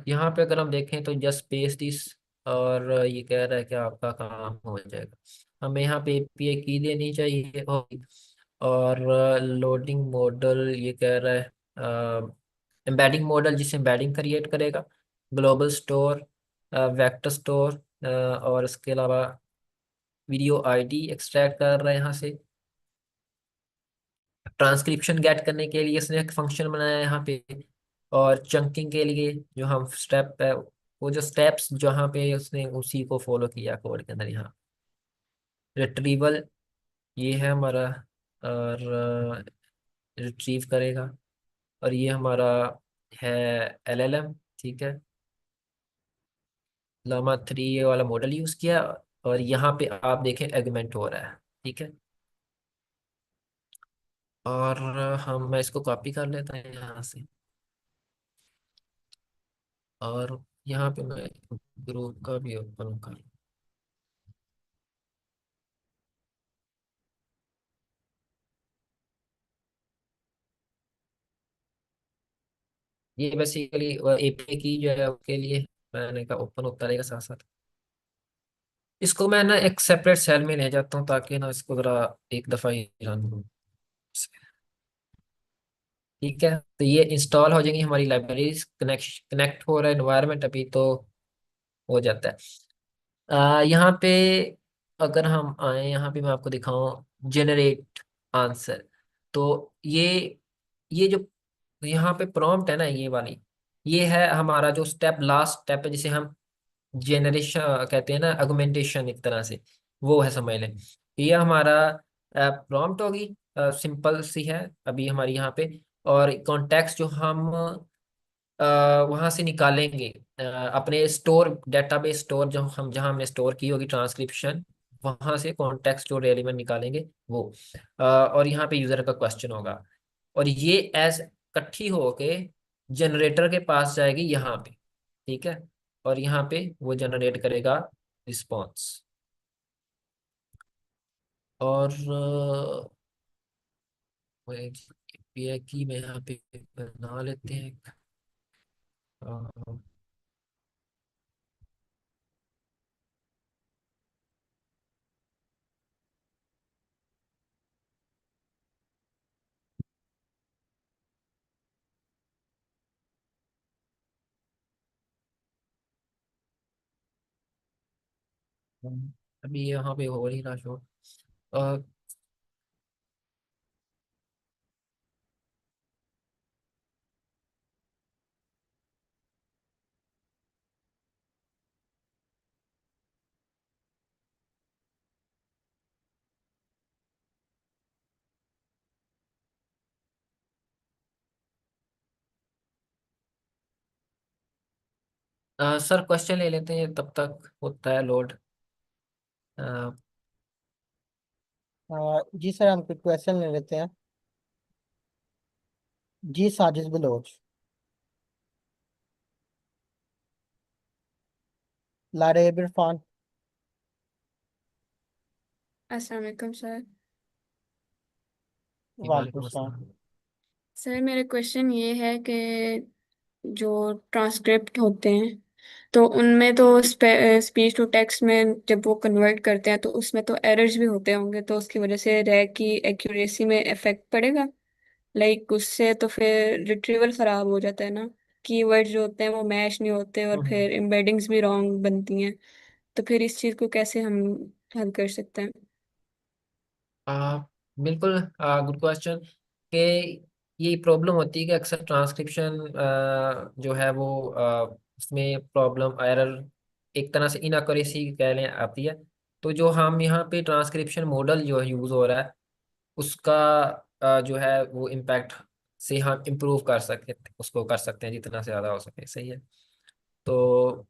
C: यहाँ पे अगर हम देखें तो जस्ट पेस्ट दिस, और ये कह रहा है कि आपका काम हो जाएगा। हमें यहाँ पे एपीआई की देनी चाहिए, और लोडिंग मॉडल ये कह रहा है एम्बेडिंग मॉडल जिससे एम्बेडिंग क्रिएट करेगा, ग्लोबल स्टोर, वेक्टर स्टोर, और इसके अलावा वीडियो आईडी एक्सट्रैक्ट कर रहा है यहाँ से। ट्रांसक्रिप्शन गेट करने के लिए इसने एक फंक्शन बनाया है यहाँ पे, और चंकिंग के लिए जो हम स्टेप है, वो जो स्टेप्स जहाँ पे उसने उसी को फॉलो किया कोड के अंदर यहाँ। रिट्रीवल ये है हमारा, और रिट्रीव करेगा, और ये हमारा है एलएलएम, ठीक है, लामा 3 ये वाला मॉडल यूज किया, और यहाँ पे आप देखें एगमेंट हो रहा है, ठीक है। और मैं इसको कॉपी कर लेता हूँ यहाँ से, और यहाँ पे मैं ग्रुप का भी ओपन कर। ये बेसिकली एपीआई की जो है उसके लिए मैंने कहा ओपन होता रहेगा साथ साथ। इसको मैं ना एक सेपरेट सेल में ले जाता हूँ ताकि ना इसको जरा एक दफा ही रन हो, ठीक है। तो ये इंस्टॉल हो जाएंगी हमारी लाइब्रेरीज, कनेक्ट हो रहा है एनवायरनमेंट अभी तो हो जाता है। यहाँ पे अगर हम आए, यहाँ पे मैं आपको दिखाऊं जेनरेट आंसर, तो ये जो यहाँ पे प्रॉम्प्ट है ना ये वाली, ये है हमारा जो स्टेप, लास्ट स्टेप है जिसे हम जेनरेशन कहते हैं ना, अगमेंटेशन एक तरह से, वो है समझ लें। ये हमारा प्रॉम्प्ट होगी, सिंपल सी है अभी हमारी यहाँ पे, और कॉन्टेक्स्ट जो हम वहां से निकालेंगे, अपने स्टोर डेटाबेस स्टोर जो हम जहां हमने स्टोर की होगी ट्रांसक्रिप्शन, वहां से कॉन्टेक्स्ट जो एलिमेंट निकालेंगे वो, और यहाँ पे यूजर का क्वेश्चन होगा, और ये एज इकट्ठी होके जनरेटर के पास जाएगी यहाँ पे, ठीक है, और यहाँ पे वो जनरेट करेगा रिस्पॉन्स। और API की में यहाँ पे बना लेते हैं अ, अभी यहाँ पे हो नहीं रहा शो। सर क्वेश्चन ले लेते हैं तब तक होता है लोड।
A: जी सर, हम कुछ क्वेश्चन ले लेते हैं। जी साजिद बलोच। लारेब इरफान।
F: अस्सलाम वालेकुम सर।
A: वालेकुम
C: वालेकुम
A: सलाम।
C: अस्सलाम।
F: सर मेरा क्वेश्चन ये है कि जो ट्रांसक्रिप्ट होते हैं तो उनमें तो स्पीच टू टेक्स्ट में जब वो कन्वर्ट करते हैं तो उसमें तो एरर्स भी होते होंगे, तो उसकी वजह से रैग की एक्यूरेसी में इफेक्ट पड़ेगा। लाइक उससे तो फिर रिट्रीवल खराब हो जाता है ना, कीवर्ड्स जो होते हैं वो मैच नहीं होते और
C: हम्म।
F: फिर एम्बेडिंग्स भी रॉन्ग बनती हैं। तो फिर इस चीज़ को कैसे हम हल कर सकते हैं?
C: आ, बिल्कुल, गुड क्वेश्चन। कि ये प्रॉब्लम होती है कि अक्सर ट्रांसक्रिप्शन जो है वो उसमें प्रॉब्लम एरर, एक तरह से इनएक्यूरेसी कह लें, आती है। तो जो हम यहाँ पे ट्रांसक्रिप्शन मॉडल जो यूज़ हो रहा है उसका जो है वो इम्पैक्ट से हम इम्प्रूव कर सकते, उसको कर सकते हैं जितना ज़्यादा हो सके, सही है। तो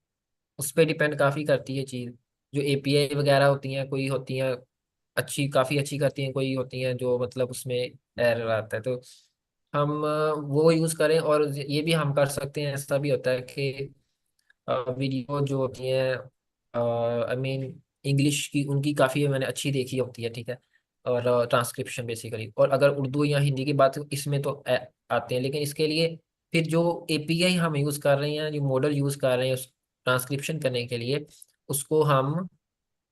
C: उस पर डिपेंड काफ़ी करती है चीज़। जो एपीआई वगैरह होती हैं, कोई होती हैं अच्छी, काफ़ी अच्छी करती हैं, कोई होती हैं जो मतलब उसमें एरर आता है। तो हम वो यूज़ करें। और ये भी हम कर सकते हैं, ऐसा भी होता है कि वीडियो जो होती हैं, आई मीन इंग्लिश की उनकी काफ़ी मैंने अच्छी देखी होती है, ठीक है। और ट्रांसक्रिप्शन बेसिकली, और अगर उर्दू या हिंदी की बात हो, इसमें तो आते हैं। लेकिन इसके लिए फिर जो एपीआई हम यूज़ कर रहे हैं, जो मॉडल यूज़ कर रहे हैं उस ट्रांसक्रिप्शन करने के लिए, उसको हम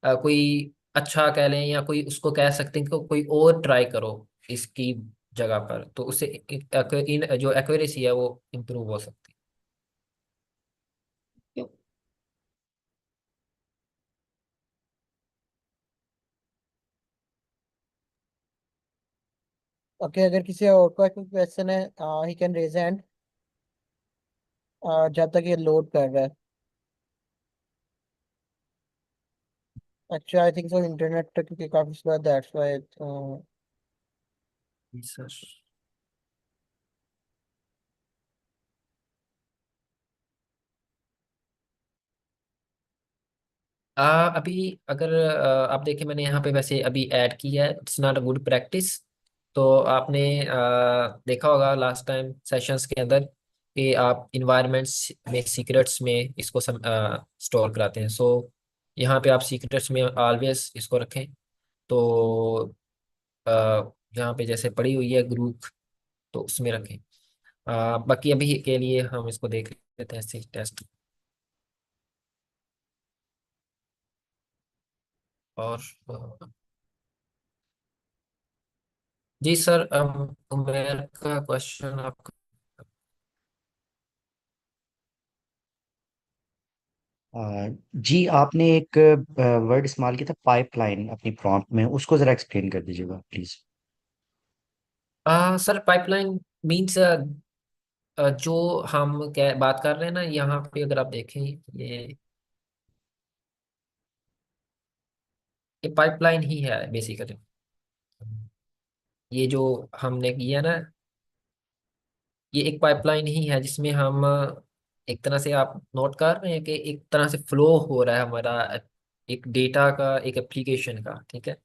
C: कोई अच्छा कह लें, या कोई उसको कह सकते हैं कि कोई और ट्राई करो इसकी जगह पर, तो उससे जो एक्यूरेसी है वो इम्प्रूव हो सकती
A: ओके, अगर किसी और का कोई क्वेश्चन है, ही कैन रेज हैंड जब तक ये लोड कर रहा है। अच्छा, आई थिंक सो इंटरनेट क्योंकि काफी स्लो है, दैट्स व्हाई।
C: है सर। अभी अगर आप देखें, मैंने यहाँ पे वैसे अभी ऐड किया है, it's not a good practice. तो आपने देखा होगा लास्ट टाइम सेशंस के अंदर कि आप इन्वायरमेंट्स में सीक्रेट्स में इसको स्टोर कराते हैं। सो यहाँ पे आप सीक्रेट्स में ऑलवेज इसको रखें। तो अ, यहाँ पे जैसे पड़ी हुई है ग्रुप, तो उसमें रखें। बाकी अभी के लिए हम इसको देख लेते हैं टेस्ट। और जी सर, उमेर का क्वेश्चन आपका।
D: जी आपने एक वर्ड इस्तेमाल किया था पाइपलाइन अपनी प्रॉम्प्ट में, उसको जरा एक्सप्लेन कर दीजिएगा प्लीज।
C: सर पाइपलाइन मीन्स जो हम क्या बात कर रहे हैं ना, यहाँ पे अगर आप देखें, ये पाइपलाइन ही है बेसिकली। ये जो हमने किया ना, ये एक पाइपलाइन ही है जिसमें हम एक तरह से आप नोट कर रहे हैं कि एक तरह से फ्लो हो रहा है हमारा एक डेटा का, एक एप्लीकेशन का, ठीक है।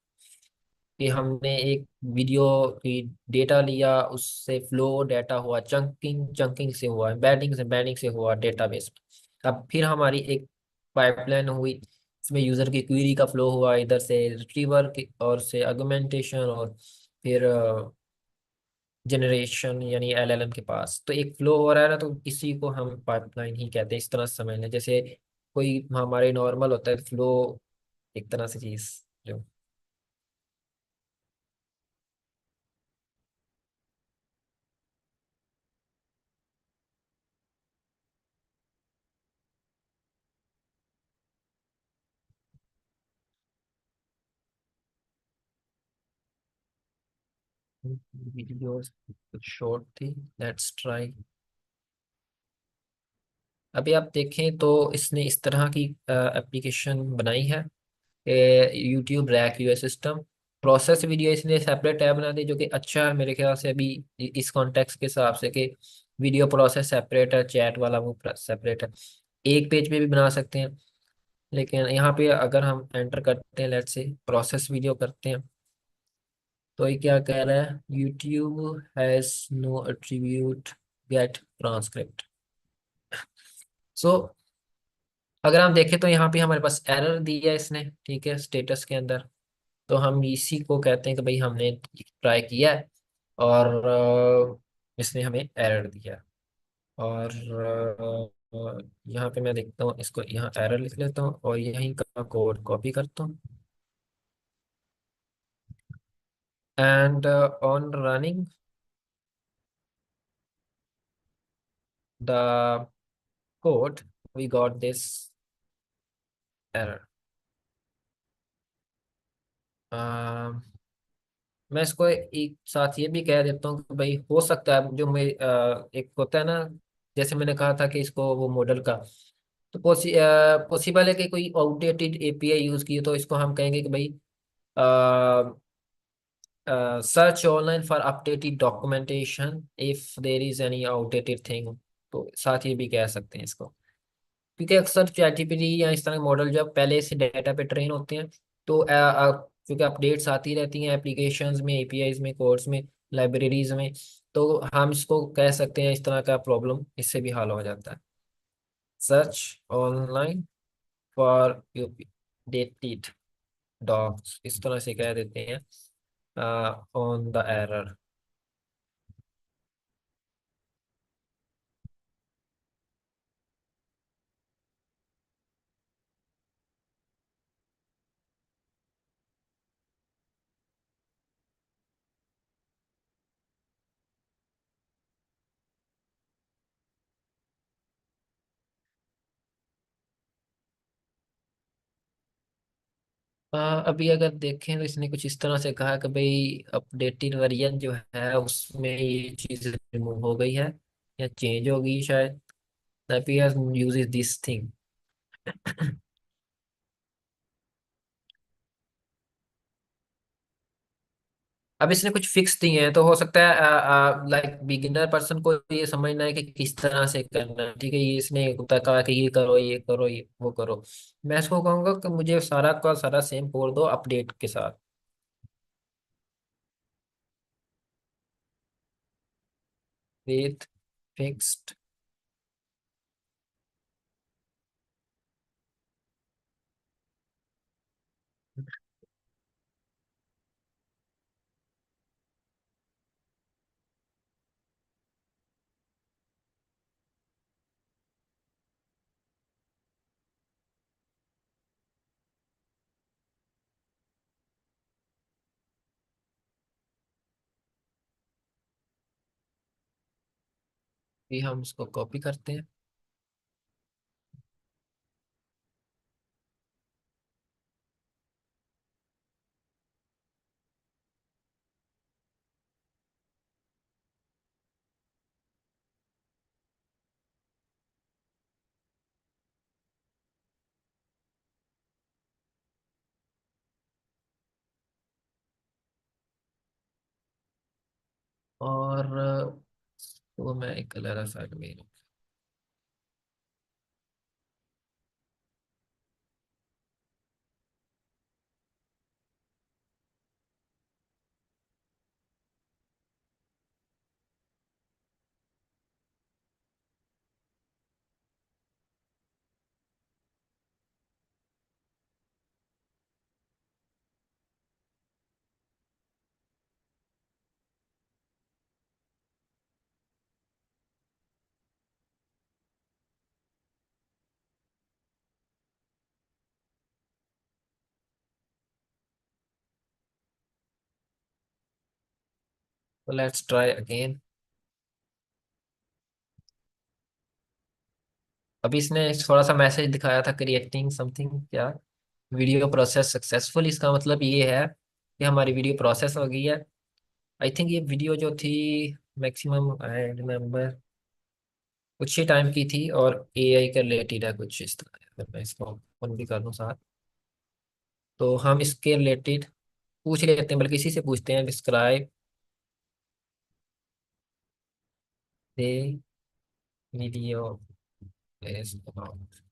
C: कि हमने एक वीडियो की डेटा लिया, उससे फ्लो डाटा हुआ, चंकिंग चंकिंग से हुआ, एम्बेडिंग से हुआ डेटाबेस में। अब फिर हमारी एक पाइपलाइन हुई, इसमें यूजर की क्वेरी का फ्लो हुआ, इधर से रिट्रीवर की और से आर्गुमेंटेशन, और फिर जनरेशन यानी एलएलएम के पास। तो एक फ्लो हो रहा है ना, तो इसी को हम पाइपलाइन ही कहते हैं। इस तरह से समझ लें, जैसे कोई हमारे नॉर्मल होता है फ्लो, एक तरह से चीज जो। वीडियो कुछ शॉर्ट थी। Let's try. अभी आप देखें तो इसने इस तरह की एप्लीकेशन बनाई है। YouTube rack US system process video, इसने सेपरेट टैब बना दी, जो कि अच्छा है मेरे ख्याल से अभी इस कॉन्टेक्स्ट के हिसाब से, कि वीडियो प्रोसेस सेपरेट है, चैट वाला वो सेपरेट है। एक पेज पे भी बना सकते हैं, लेकिन यहाँ पे अगर हम एंटर करते हैं, लेट्स से प्रोसेस वीडियो करते हैं, तो ये क्या कह रहा है, YouTube has no attribute get transcript. So अगर हम देखें तो यहाँ पे हमारे पास एरर दी है इसने, ठीक है, स्टेटस के अंदर। तो हम इसी को कहते हैं कि भाई हमने ट्राई किया है और इसने हमें एरर दिया। और यहाँ पे मैं देखता हूँ, इसको यहाँ एरर लिख लेता हूँ और यहीं का कोड कॉपी करता हूँ, and on running the code we got this error। मैं इसको एक साथ ये भी कह देता हूँ कि भाई हो सकता है जो मैं एक होता है ना, जैसे मैंने कहा था कि इसको वो मॉडल का, तो पॉसिबल है कि कोई आउटडेटेड एपीआई यूज की, तो इसको हम कहेंगे कि भाई search online for updated documentation if there is any outdated thing. तो साथ ये भी कह सकते हैं इसको, क्योंकि अक्सर चैटजीपीटी या इस तरह के मॉडल जब पहले से डाटा पे ट्रेन होते हैं, तो क्योंकि अपडेट्स आती रहती हैं एप्लीकेशंस में, एपीआईज में, कोड्स में, लाइब्रेरीज में, तो हम इसको कह सकते हैं इस तरह का प्रॉब्लम इससे भी हल हो जाता है। Search online for updated docs, इस तरह से कह देते हैं ऑन द एरर। अभी अगर देखें तो इसने कुछ इस तरह से कहा कि भाई अपडेटेड वर्जन जो है उसमें ये चीज़ रिमूव हो गई है या चेंज हो गई शायद, that he has uses this thing। अब इसने कुछ फिक्स दिए हैं, तो हो सकता है लाइक बिगिनर पर्सन को ये समझना है कि किस तरह से करना है, ठीक है। ये इसने होता कहा कि ये करो, ये करो, ये वो करो। मैं इसको कहूंगा कि मुझे सारा का सारा सेम कोड दो अपडेट के साथ, विथ फिक्स्ड। भी हम इसको कॉपी करते हैं, और वो मैं एक कलर साइड में। तो लेट्स ट्राई अगेन। अभी इसने थोड़ा सा मैसेज दिखाया था, क्रिएटिंग समथिंग, क्या वीडियो प्रोसेस सक्सेसफुल। इसका मतलब ये है कि हमारी वीडियो प्रोसेस हो गई है, आई थिंक ये वीडियो जो थी मैक्सिमम आई रिमेम्बर कुछ ही टाइम की थी, और एआई के रिलेटेड है कुछ इस तरह। अगर मैं इसको ओपन भी कर दूँ साथ, तो हम इसके रिलेटेड पूछ लेते हैं, बल्कि इसी से पूछते हैं, describe the video is about.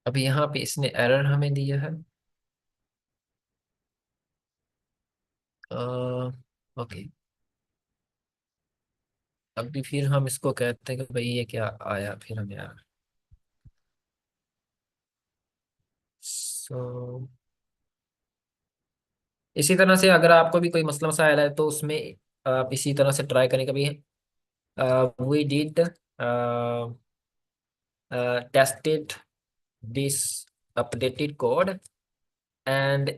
C: अभी यहाँ पे इसने एरर हमें दिया है। ओके, अभी फिर हम इसको कहते हैं कि भाई ये क्या आया फिर हमें यार। सो इसी तरह से अगर आपको भी कोई मसला मसाइल है तो उसमें आप इसी तरह से ट्राई करें। कभी we did tested this updated code and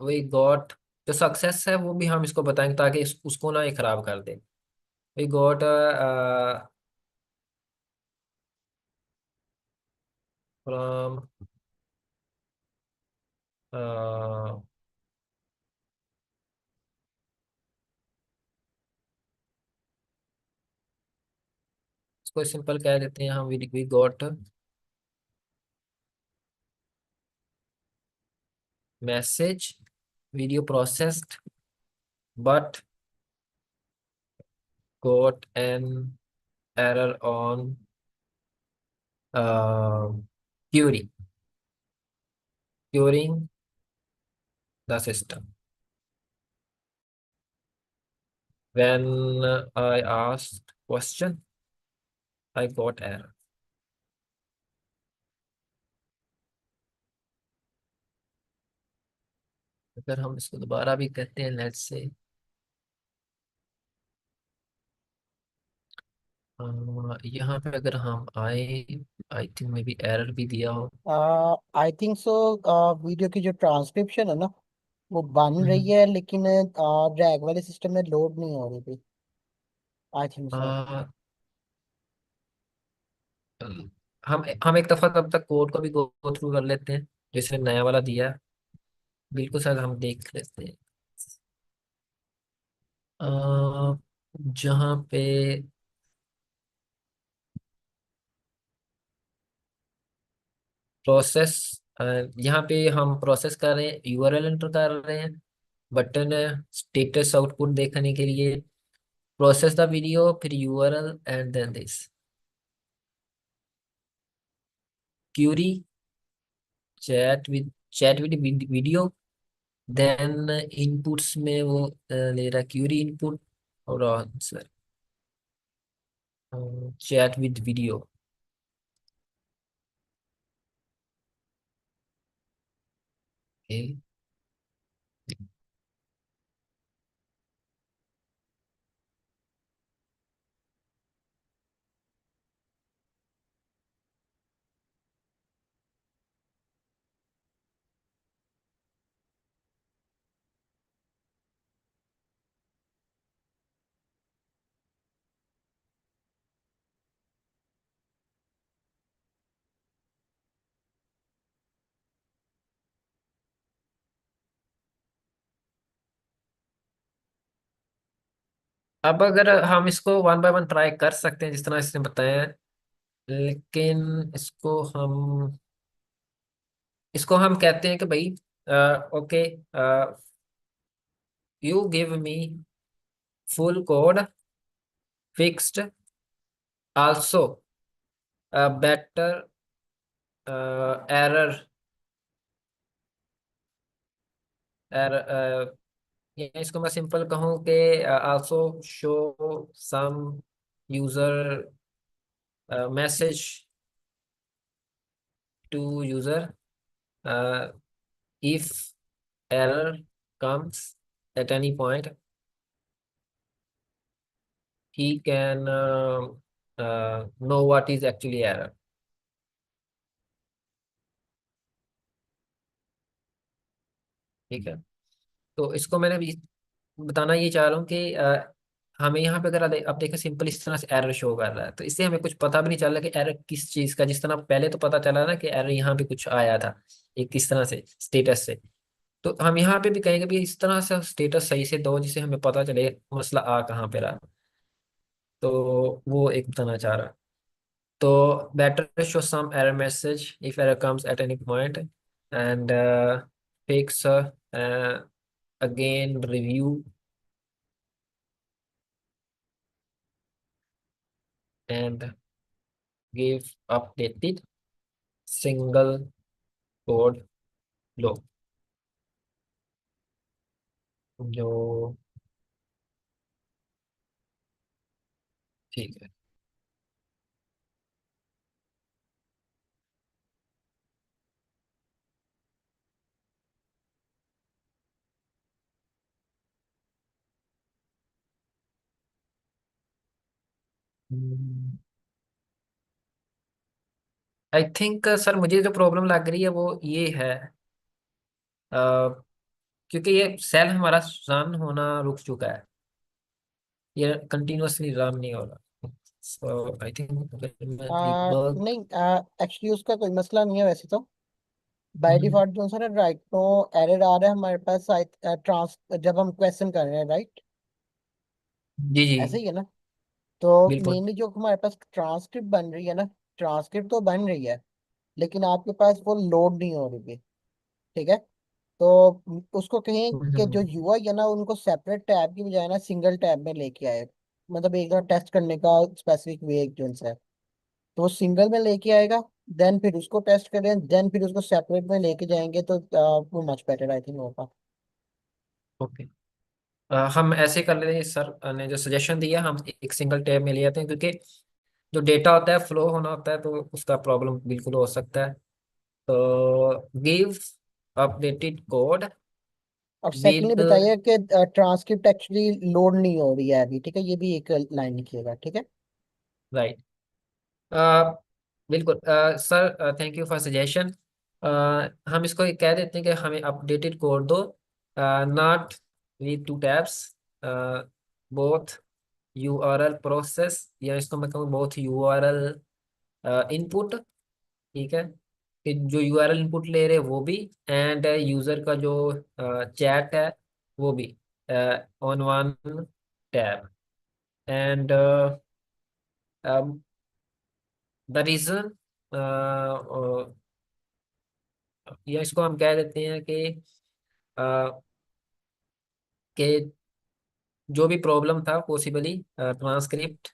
C: we got, जो सक्सेस है वो भी हम इसको बताएंगे ताकि उसको ना ये खराब कर दे। वी गॉट फ्रॉम इसको सिंपल कह देते हैं हम, we got message video processed but got an error on uh, query querying the system. When I asked question, I got error. अगर हम इसको दोबारा भी कहते हैं, लेट्स से यहाँ पे अगर हम आए, I think may be error भी दिया हो।
A: I think so. वीडियो की जो ट्रांसक्रिप्शन है ना, वो बन रही
C: हम्म।
A: है, लेकिन रैग वाले सिस्टम में लोड नहीं हो रही थी। I think so.
C: आ, हम एक दफा तब तक कोड को भी गो थ्रू कर लेते हैं जैसे नया वाला दिया है। बिल्कुल सर, हम देख लेते हैं। जहाँ पे प्रोसेस, यहाँ पे हम प्रोसेस कर रहे हैं, यूआरएल एंटर कर रहे हैं, बटन है स्टेटस आउटपुट देखने के लिए, प्रोसेस द वीडियो, फिर URL and then this query chat with video. Then inputs में वो ले रहा क्यूरी इनपुट और आंसर चैट विद वीडियो। अब अगर हम इसको वन बाय वन ट्राई कर सकते हैं जिस तरह इसने बताया है, लेकिन इसको हम कहते हैं कि भाई okay, you give me full code fixed also better error error, या इसको मैं सिंपल कहूँ कि also show some user message to user if error comes at any point, he can know what is actually error। ठीक है, तो इसको मैंने भी बताना ये चाह रहा हूँ कि हमें यहाँ पे अगर आप देखें सिंपल इस तरह से एरर शो कर रहा है, तो इससे हमें कुछ पता भी नहीं चल रहा कि एरर किस चीज़ का, जिस तरह पहले तो पता चला ना कि एरर यहाँ पे कुछ आया था एक किस तरह से स्टेटस से। तो हम यहाँ पे भी कहेंगे भी इस तरह से स्टेटस सही से दो जिससे हमें पता चले मसला आ कहाँ पे रहा। तो वो एक बताना चाह रहा। तो better show some error message if error comes at any point, and fix again review and give updated single code flow। जो ठीक है। आई थिंक सर मुझे जो प्रॉब्लम लग रही है वो ये है, क्योंकि ये सेल हमारा रन होना रुक चुका है, ये कंटिन्यूअसली रन नहीं हो रहा। सो आई थिंक मैं debug।
A: नहीं, एक्चुअली उसका कोई मसला नहीं है वैसे तो। बाय
C: हम्म,
A: डिफॉल्ट जो है ना, राइट तो एरर आ रहा है हमारे पास ट्रांस जब हम क्वेश्चन कर रहे हैं, राइट?
C: जी जी
A: ऐसे ही है ना? तो
C: बिल्कुल।
A: मेनली जो हमारे पास ट्रांसक्रिप्ट बन रही है ना, ट्रांसक्रिप्ट तो बन रही है, लेकिन आपके पास वो लोड नहीं हो रही है। ठीक है? तो उसको कहें कि जो
C: हम्म,
A: यूआई है ना, उनको सेपरेट टैब की बजाय ना सिंगल टैब में लेके आए। मतलब एक बार टेस्ट करने का स्पेसिफिक वे एक जो है, तो वो सिंगल में लेके आएगा। देन फिर उसको टेस्ट करें, देन फिर उसको सेपरेट में लेके जाएंगे तो वो मच बेटर आई थिंक होगा।
C: ओके। हम ऐसे कर लेते हैं, सर ने जो सजेशन दिया हम एक सिंगल टैब में ले जाते हैं, क्योंकि जो डेटा होता है फ्लो होना होता है तो उसका प्रॉब्लम बिल्कुल हो सकता है। तो गिव अपडेटेड कोड
A: और सेकेंडली
C: विद
A: बताइए कि ट्रांसक्रिप्ट एक्चुअली लोड नहीं हो रही है अभी। ठीक है, ये भी एक लाइन लिखिएगा, ठीक है?
C: राइट। बिल्कुल sir, thank you for suggestion. हम इसको कह देते हैं कि हमें अपडेटेड कोड दो, not with two tabs, both URL process, या इसको मैं कहूँ बोथ यूआरएल इनपुट। ठीक है, कि जो यूआरएल इनपुट ले रहे वो भी, एंड यूजर का जो चैट है वो भी on one tab, and the reason, या इसको हम कह देते हैं अ, कि जो भी प्रॉब्लम था possibly transcript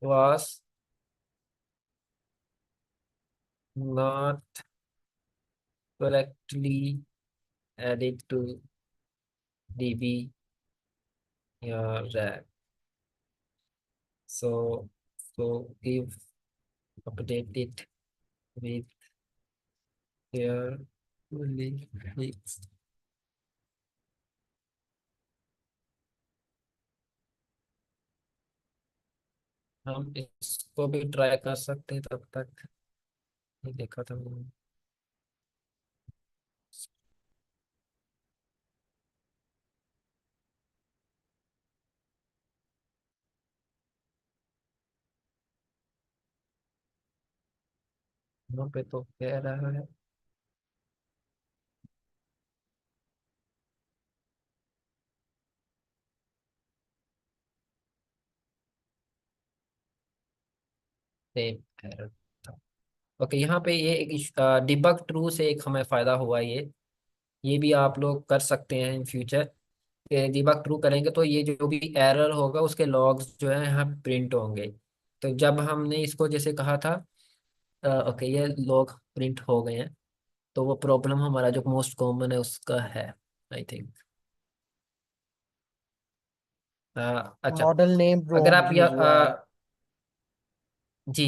C: was not correctly added to db या rack, so give updated with carefully fixed। हम इसको भी ट्राई कर सकते हैं तब तक। ये देखा था मैंने। यहाँ पे तो कह रहा है सेम एरर था। ओके, यहाँ पे ये एक डिबग ट्रू से एक हमें फायदा हुआ। ये भी आप लोग कर सकते हैं इन फ्यूचर। डिबग ट्रू करेंगे तो ये जो भी एरर होगा उसके लॉग्स जो है यहाँ प्रिंट होंगे। तो जब हमने इसको जैसे कहा था, ओके ये लॉग प्रिंट हो गए हैं, तो वो प्रॉब्लम हमारा जो मोस्ट कॉमन है उसका है, आई थिंक। अच्छा,
A: मॉडल नेम
C: अगर
A: रॉन्ग
C: आप
A: यूज हुआ है।
C: जी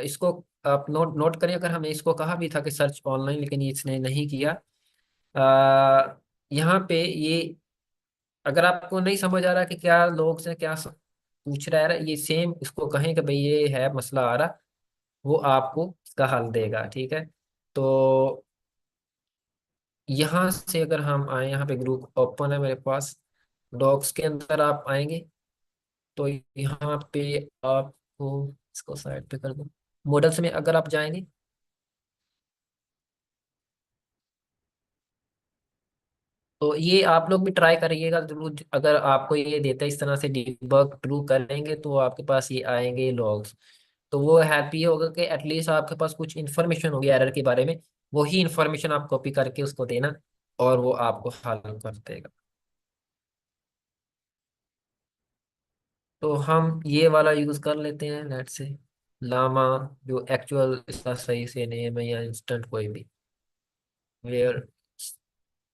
C: इसको आप नोट नोट करें, अगर हमने इसको कहा भी था कि सर्च ऑनलाइन, लेकिन ये इसने नहीं किया। यहाँ पे ये, अगर आपको नहीं समझ आ रहा कि क्या लोग से क्या पूछ रहा है, ये सेम इसको कहें कि भाई ये है मसला आ रहा, वो आपको इसका हल देगा। ठीक है? तो यहाँ से अगर हम आए, यहाँ पे ग्रुप ओपन है मेरे पास, डॉक्स के अंदर आप आएंगे तो यहाँ पे आपको, इसको साइड पे कर दो, मॉडल्स में अगर आप जाएंगे तो ये आप लोग भी ट्राई करिएगा जरूर। अगर आपको ये देता है इस तरह से डिबग ट्रू करेंगे तो आपके पास ये आएंगे लॉग्स, तो वो हैप्पी होगा कि एटलीस्ट आपके पास कुछ इन्फॉर्मेशन होगी एरर के बारे में। वही इन्फॉर्मेशन आप कॉपी करके उसको देना और वो आपको हल कर देगा। तो हम ये वाला यूज कर लेते हैं, लेट से लामा, जो एक्चुअल इसका सही से नेम है, या इंस्टेंट कोई भी, वेयर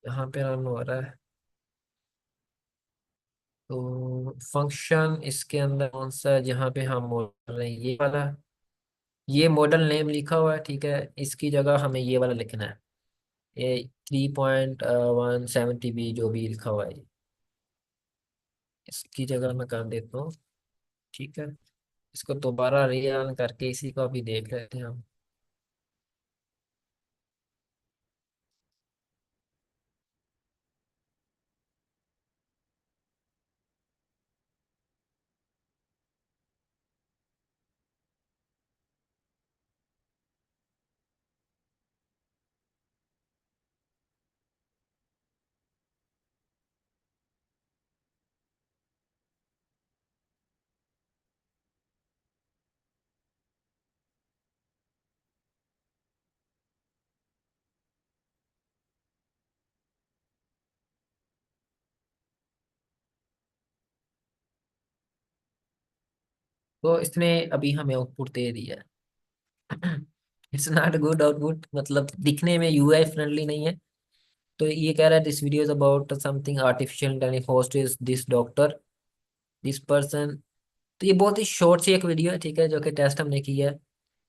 C: यहाँ पे रन हो रहा है। तो फंक्शन इसके अंदर कौन सा है जहाँ पे हम बोल रहे हैं, ये वाला, ये मॉडल नेम लिखा हुआ है, ठीक है, इसकी जगह हमें ये वाला लिखना है, ये 3.170 बी जो भी लिखा हुआ है, इसकी जगह मैं कर देता हूँ। ठीक है, इसको दोबारा रीरन करके इसी को भी देख लेते हैं हम। तो इसने अभी हमें आउटपुट दे दिया है। इट्स नॉट गुड आउटपुट, मतलब दिखने में यूआई फ्रेंडली नहीं है। तो ये कह रहा है this video is about something artificial intelligence, host is this doctor, this person. तो ये बहुत ही शॉर्ट सी एक वीडियो है, ठीक है, जो कि टेस्ट हमने किया है।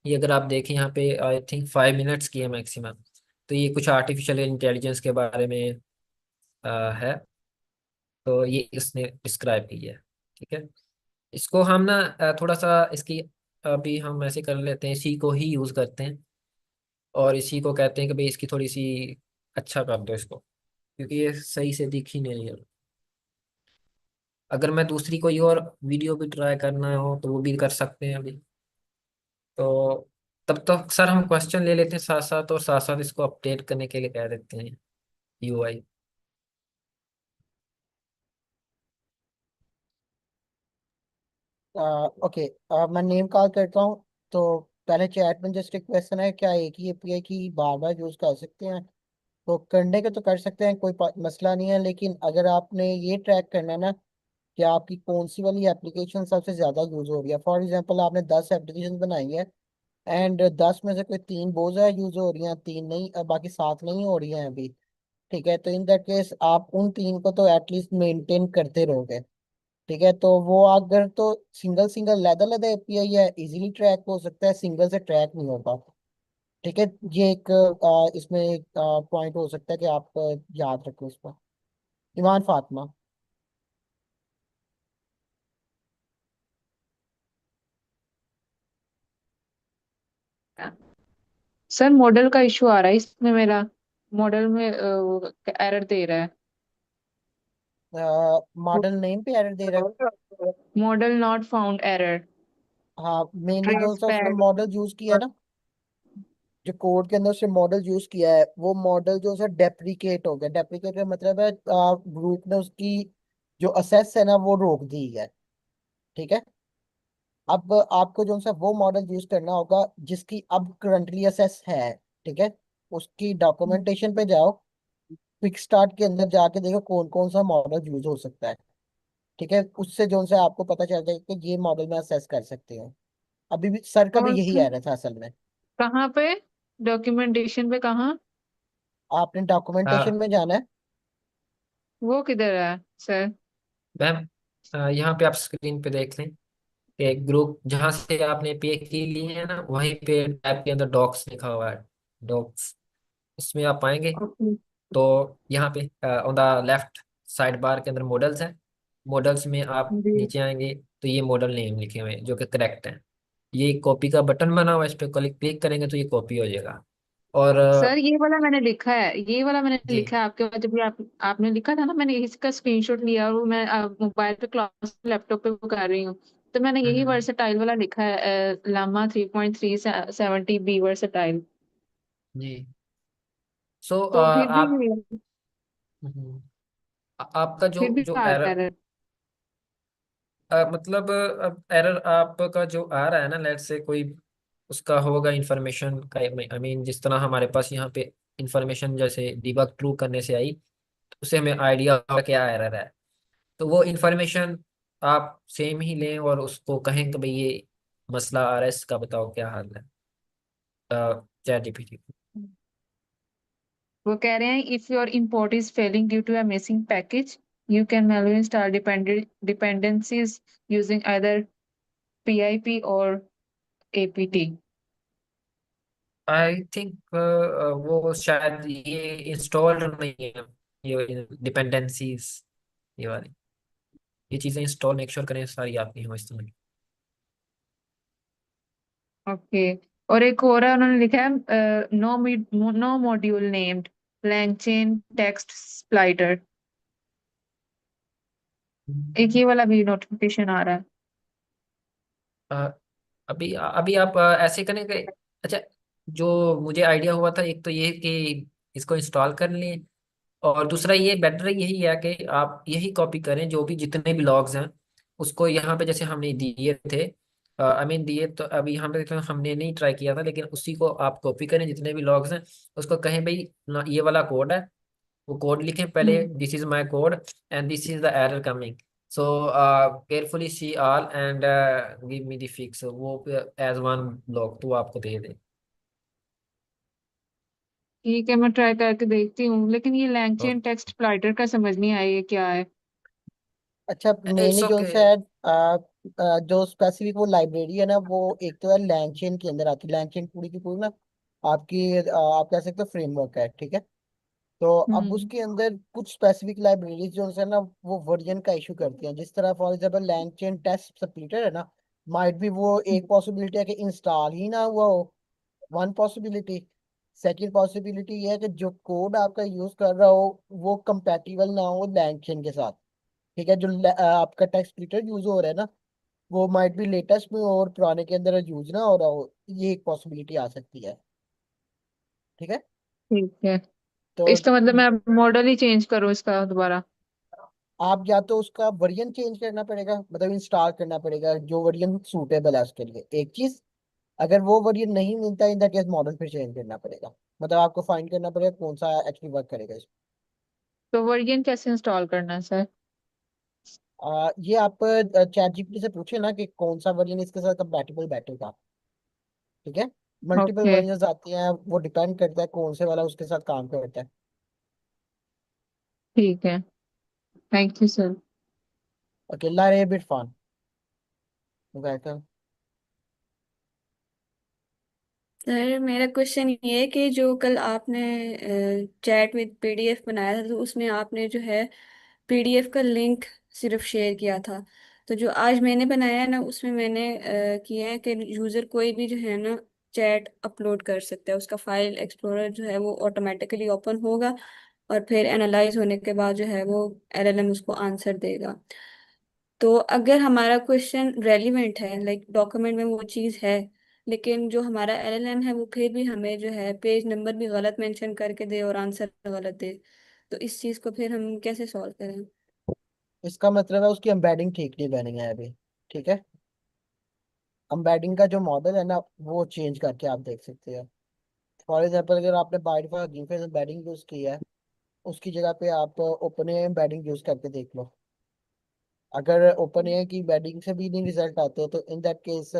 C: ये अगर आप देखें यहाँ पे आई थिंक 5 मिनट्स की है मैक्सिमम। तो ये कुछ आर्टिफिशियल इंटेलिजेंस के बारे में है, तो ये इसने डिस्क्राइब की है। ठीक है, इसको हम ना थोड़ा सा इसकी अभी हम ऐसे कर लेते हैं, इसी को ही यूज़ करते हैं और इसी को कहते हैं कि भाई इसकी थोड़ी सी अच्छा कर दो इसको, क्योंकि ये सही से दिख ही नहीं है। अगर मैं दूसरी कोई और वीडियो भी ट्राई करना हो तो वो भी कर सकते हैं अभी। तो तब तक सर हम क्वेश्चन ले लेते हैं साथ साथ, और साथ साथ इसको अपडेट करने के लिए कह देते हैं यूआई।
A: ओके, मैं नेम कॉल करता हूँ। तो पहले चैट में जस्ट एक क्वेश्चन है, क्या एक ही एपीआई की बार बार यूज कर सकते हैं? तो करने के तो कर सकते हैं, कोई मसला नहीं है, लेकिन अगर आपने ये ट्रैक करना है ना कि आपकी कौन सी वाली एप्लीकेशन सबसे ज्यादा यूज हो रही है। फॉर एग्जांपल आपने 10 एप्लीकेशन बनाई है एंड 10 में से कोई 3 बोझ यूज हो रही हैं, 3 नहीं, बाकी 7 नहीं हो रही हैं अभी। ठीक है, तो इन दैट केस आप उन 3 को तो एटलीस्ट मेंटेन करते रहोगे। ठीक है, तो वो अगर तो सिंगल सिंगल लैदा लैदा एपीआई है, इजीली ट्रैक हो सकता है, सिंगल से ट्रैक नहीं होगा। ठीक है, ये एक इसमें एक पॉइंट हो सकता है कि आप याद रखें उस पर। ईमान फातिमा।
G: सर मॉडल का इशू आ रहा है इसमें, मेरा मॉडल में एरर दे रहा है।
A: मॉडल नेम पे एरर दे रहा है।
G: Model not found error.
A: हाँ, मेनली जो
G: ट्रेस
A: सा उसने
G: पैड।
A: मॉडल यूज किया है ना, जो कोड के अंदर उसने मॉडल यूज किया है, वो मॉडल जो है डेप्रिकेट हो गया। डेप्रिकेट का मतलब है ग्रुप ने उसकी जो असेस है ना वो रोक दी है। ठीक है, अब आपको जो सा वो मॉडल यूज करना होगा जिसकी अब करंटली असेस है। ठीक है, उसकी डॉक्यूमेंटेशन पे जाओ, क्विक स्टार्ट के अंदर जाके देखो कौन कौन सा मॉडल यूज हो सकता है। ठीक है, उससे जो सा आपको पता चल जाएगा कि ये मॉडल में असेस कर सकते हो। अभी भी सर का भी
G: और
A: यही आ रहा था असल में।
G: कहाँ पे? डॉक्यूमेंटेशन पे कहाँ?
A: आपने डॉक्यूमेंटेशन में जाना है।
G: वो किधर है सर?
C: मैम यहाँ पे आप स्क्रीन पे देख लें कि ग्रुप जहाँ से आपने पे की ली है ना, वहीं पे टैब के अंदर डॉक्स लिखा हुआ है, डॉक्स, इसमें आप पाएंगे।
G: ओके।
C: तो यहाँ पे on the left side bar के अंदर मॉडल्स हैं, मॉडल्स में आप
G: जी।
C: नीचे आएंगे तो ये मॉडल नेम लिखे हुए हैं जो कि करेक्ट है। ये कॉपी का बटन बना हुआ है, इस पर क्लिक क्लिक करेंगे तो ये कॉपी हो जाएगा। और
G: सर ये वाला मैंने लिखा है, ये वाला मैंने
C: जी।
G: लिखा है आपके पास, जब भी आपने लिखा था ना, मैंने इसका स्क्रीनशॉट लिया और वो मैं मोबाइल पे क्लास लैपटॉप पे वो कर रही हूँ। तो मैंने यही
C: हम्म।
G: वर्सेटाइल वाला लिखा है, लामा 3.370 बी वर्सेटाइल।
C: जी। सो
G: तो
C: आप हम्म, आपका जो
G: फिर भी
C: जो
G: आ रहा
C: एरर,
G: है।
C: मतलब अब एरर आपका जो आ रहा है ना, लेट से कोई उसका होगा इंफॉर्मेशन का, आई मीन जिस तरह हमारे पास यहाँ पे इंफॉर्मेशन जैसे डिबग ट्रू करने से आई, तो उससे हमें आइडिया होगा क्या एरर है। तो वो इंफॉर्मेशन आप सेम ही लें और उसको कहें कि भाई ये मसला आ रहा है, इसका बताओ क्या हाल है, चैट जीपीटी।
G: वो कह रहे हैं if your import is failing due to a missing package, you can manually install dependencies using either pip or apt।
C: I think वो शायद ये इंस्टॉल्ड नहीं है, ये डिपेंडेंसीज, ये वाली, ये चीज़ें इंस्टॉल मेक श्योर करें सारी आपकी हो इस्तेमाल।
G: ओके। और एक और है, उन्होंने लिखा है no module named langchain text splitter. एक ये वाला भी नोटिफिकेशन आ रहा है।
C: अ, अभी अभी आप ऐसे करें कि, अच्छा, जो मुझे आइडिया हुआ था एक तो ये कि इसको इंस्टॉल कर लें, और दूसरा ये बेटर यही है कि आप यही कॉपी करें जो भी जितने भी लॉग्स हैं, उसको यहाँ पे जैसे हमने दिए थे, आई मीन दिए तो अभी यहाँ पे तो हमने नहीं ट्राई किया था, लेकिन उसी को आप कॉपी करें जितने भी लॉग्स हैं, उसको कहें भाई ये वाला कोड है, वो कोड लिखें पहले,
G: hmm.
C: This is my code and this is the error coming, so carefully see all and give me the fix, वो एज वन ब्लॉक तो वो आपको दे दे।
G: ठीक है, मैं ट्राई करके देखती हूँ, लेकिन ये langchain टेक्स्ट स्प्लाइटर का समझ नहीं आया ये क्या है।
A: अच्छा, मैंने
C: इट्स
A: जो
C: ओके।
A: से जो स्पेसिफिक वो लाइब्रेरी है ना, वो एक तो है लैंगचेन के अंदर आती है। लैंगचेन पूरी की पूरी ना आपकी आप कह सकते हो फ्रेमवर्क है, ठीक है। तो अब
G: हम्म।
A: उसके अंदर कुछ स्पेसिफिक लाइब्रेरीज जो है ना, वो वर्जन का इशू करती हैं। जिस तरह for example LangChain test splitter है ना, माइट भी वो एक पॉसिबिलिटी है कि इंस्टॉल ही ना हुआ हो, वन पॉसिबिलिटी। सेकंड पॉसिबिलिटी ये है कि जो कोड आपका यूज कर रहा हो वो कंपैटिबल ना हो लैंगचेन के साथ, ठीक है। जो आपका टेक्स्ट एडिटर यूज हो रहा है ना, वो माइट भी लेटेस्ट में और पुराने के अंदर यूज ना हो रहा हो, ये एक पॉसिबिलिटी आ सकती है, ठीक है।
G: ठीक है।
A: तो
G: इसका मतलब मैं मॉडल ही चेंज करूँ इसका दोबारा?
A: आप या तो उसका वर्जन चेंज करना पड़ेगा, मतलब इंस्टॉल करना पड़ेगा जो वर्जन सूटेबल है उसके लिए, एक चीज। अगर वो वर्जन नहीं मिलता, इन दैट केस मॉडल फिर चेंज करना पड़ेगा, मतलब आपको फाइंड करना पड़ेगा कौन सा एक्चुअली वर्क करेगा इसमें।
G: तो वर्जन कैसे इंस्टॉल करना है सर?
A: ये आप चैट जीपीटी से पूछे ना कि कौन सा वर्जन इसके साथ कंपैटिबल बैठेगा, ठीक है। Multiple
G: okay.
A: वर्जन आती हैं, वो डिपेंड करता है कौन से वाला उसके साथ काम करता है।
G: ठीक है, थैंक यू सर।
A: अकेला रे बिट फान वेलकम।
F: सर मेरा क्वेश्चन ये है कि जो कल आपने चैट विद पीडीएफ बनाया था, तो उसमें आपने जो है पीडीएफ का लिंक सिर्फ शेयर किया था। तो जो आज मैंने बनाया है ना, उसमें मैंने किया है कि यूज़र कोई भी जो है ना चैट अपलोड कर सकता है, उसका फाइल एक्सप्लोरर जो है वो ऑटोमेटिकली ओपन होगा, और फिर एनालाइज होने के बाद जो है वो एलएलएम उसको आंसर देगा। तो अगर हमारा क्वेश्चन रेलिवेंट है, लाइक डॉक्यूमेंट में वो चीज़ है, लेकिन जो हमारा एलएलएम है वो फिर भी हमें जो है पेज नंबर भी गलत मेंशन करके दे और आंसर गलत दे, तो इस चीज़ को फिर हम कैसे सॉल्व करें?
A: इसका मतलब है उसकी एम्बेडिंग ठीक नहीं बनी है अभी, ठीक है। एम्बेडिंग का जो मॉडल है ना, वो चेंज करके आप देख सकते हैं। फॉर एग्जाम्पल अगर आपने बाय डिफॉल्ट गिफेस एम्बेडिंग यूज की है, उसकी जगह पे आप ओपन एम्बेडिंग यूज करके देख लो। अगर ओपन ए की एम्बेडिंग से भी नहीं रिजल्ट आते, तो इन दैट केस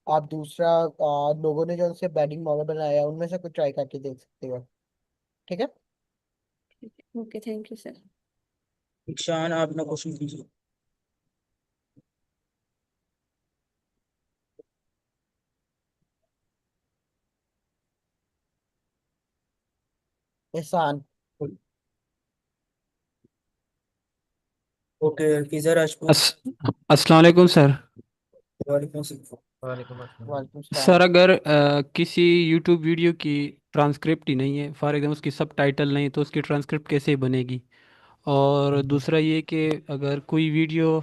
A: आप दूसरा लोगों ने जो उनसे एम्बेडिंग मॉडल बनाया है उनमें से कुछ ट्राई करके देख सकते हो, ठीक है।
F: Okay, thank you sir.
E: शान आप ना क्वेश्चन कीजिए।
A: एहसान।
E: ओके, किधर आज
H: अस अस्सलाम वालेकुम सर।
E: वालेकुम सलाम।
C: वालेकुम अस्सलाम।
A: वालेकुम
H: सर
A: सलाम।
H: अगर किसी यूट्यूब वीडियो की ट्रांसक्रिप्ट ही नहीं है, फॉर एग्जाम्पल उसकी सब टाइटल नहीं, तो उसकी ट्रांसक्रिप्ट कैसे बनेगी? और दूसरा ये कि अगर कोई वीडियो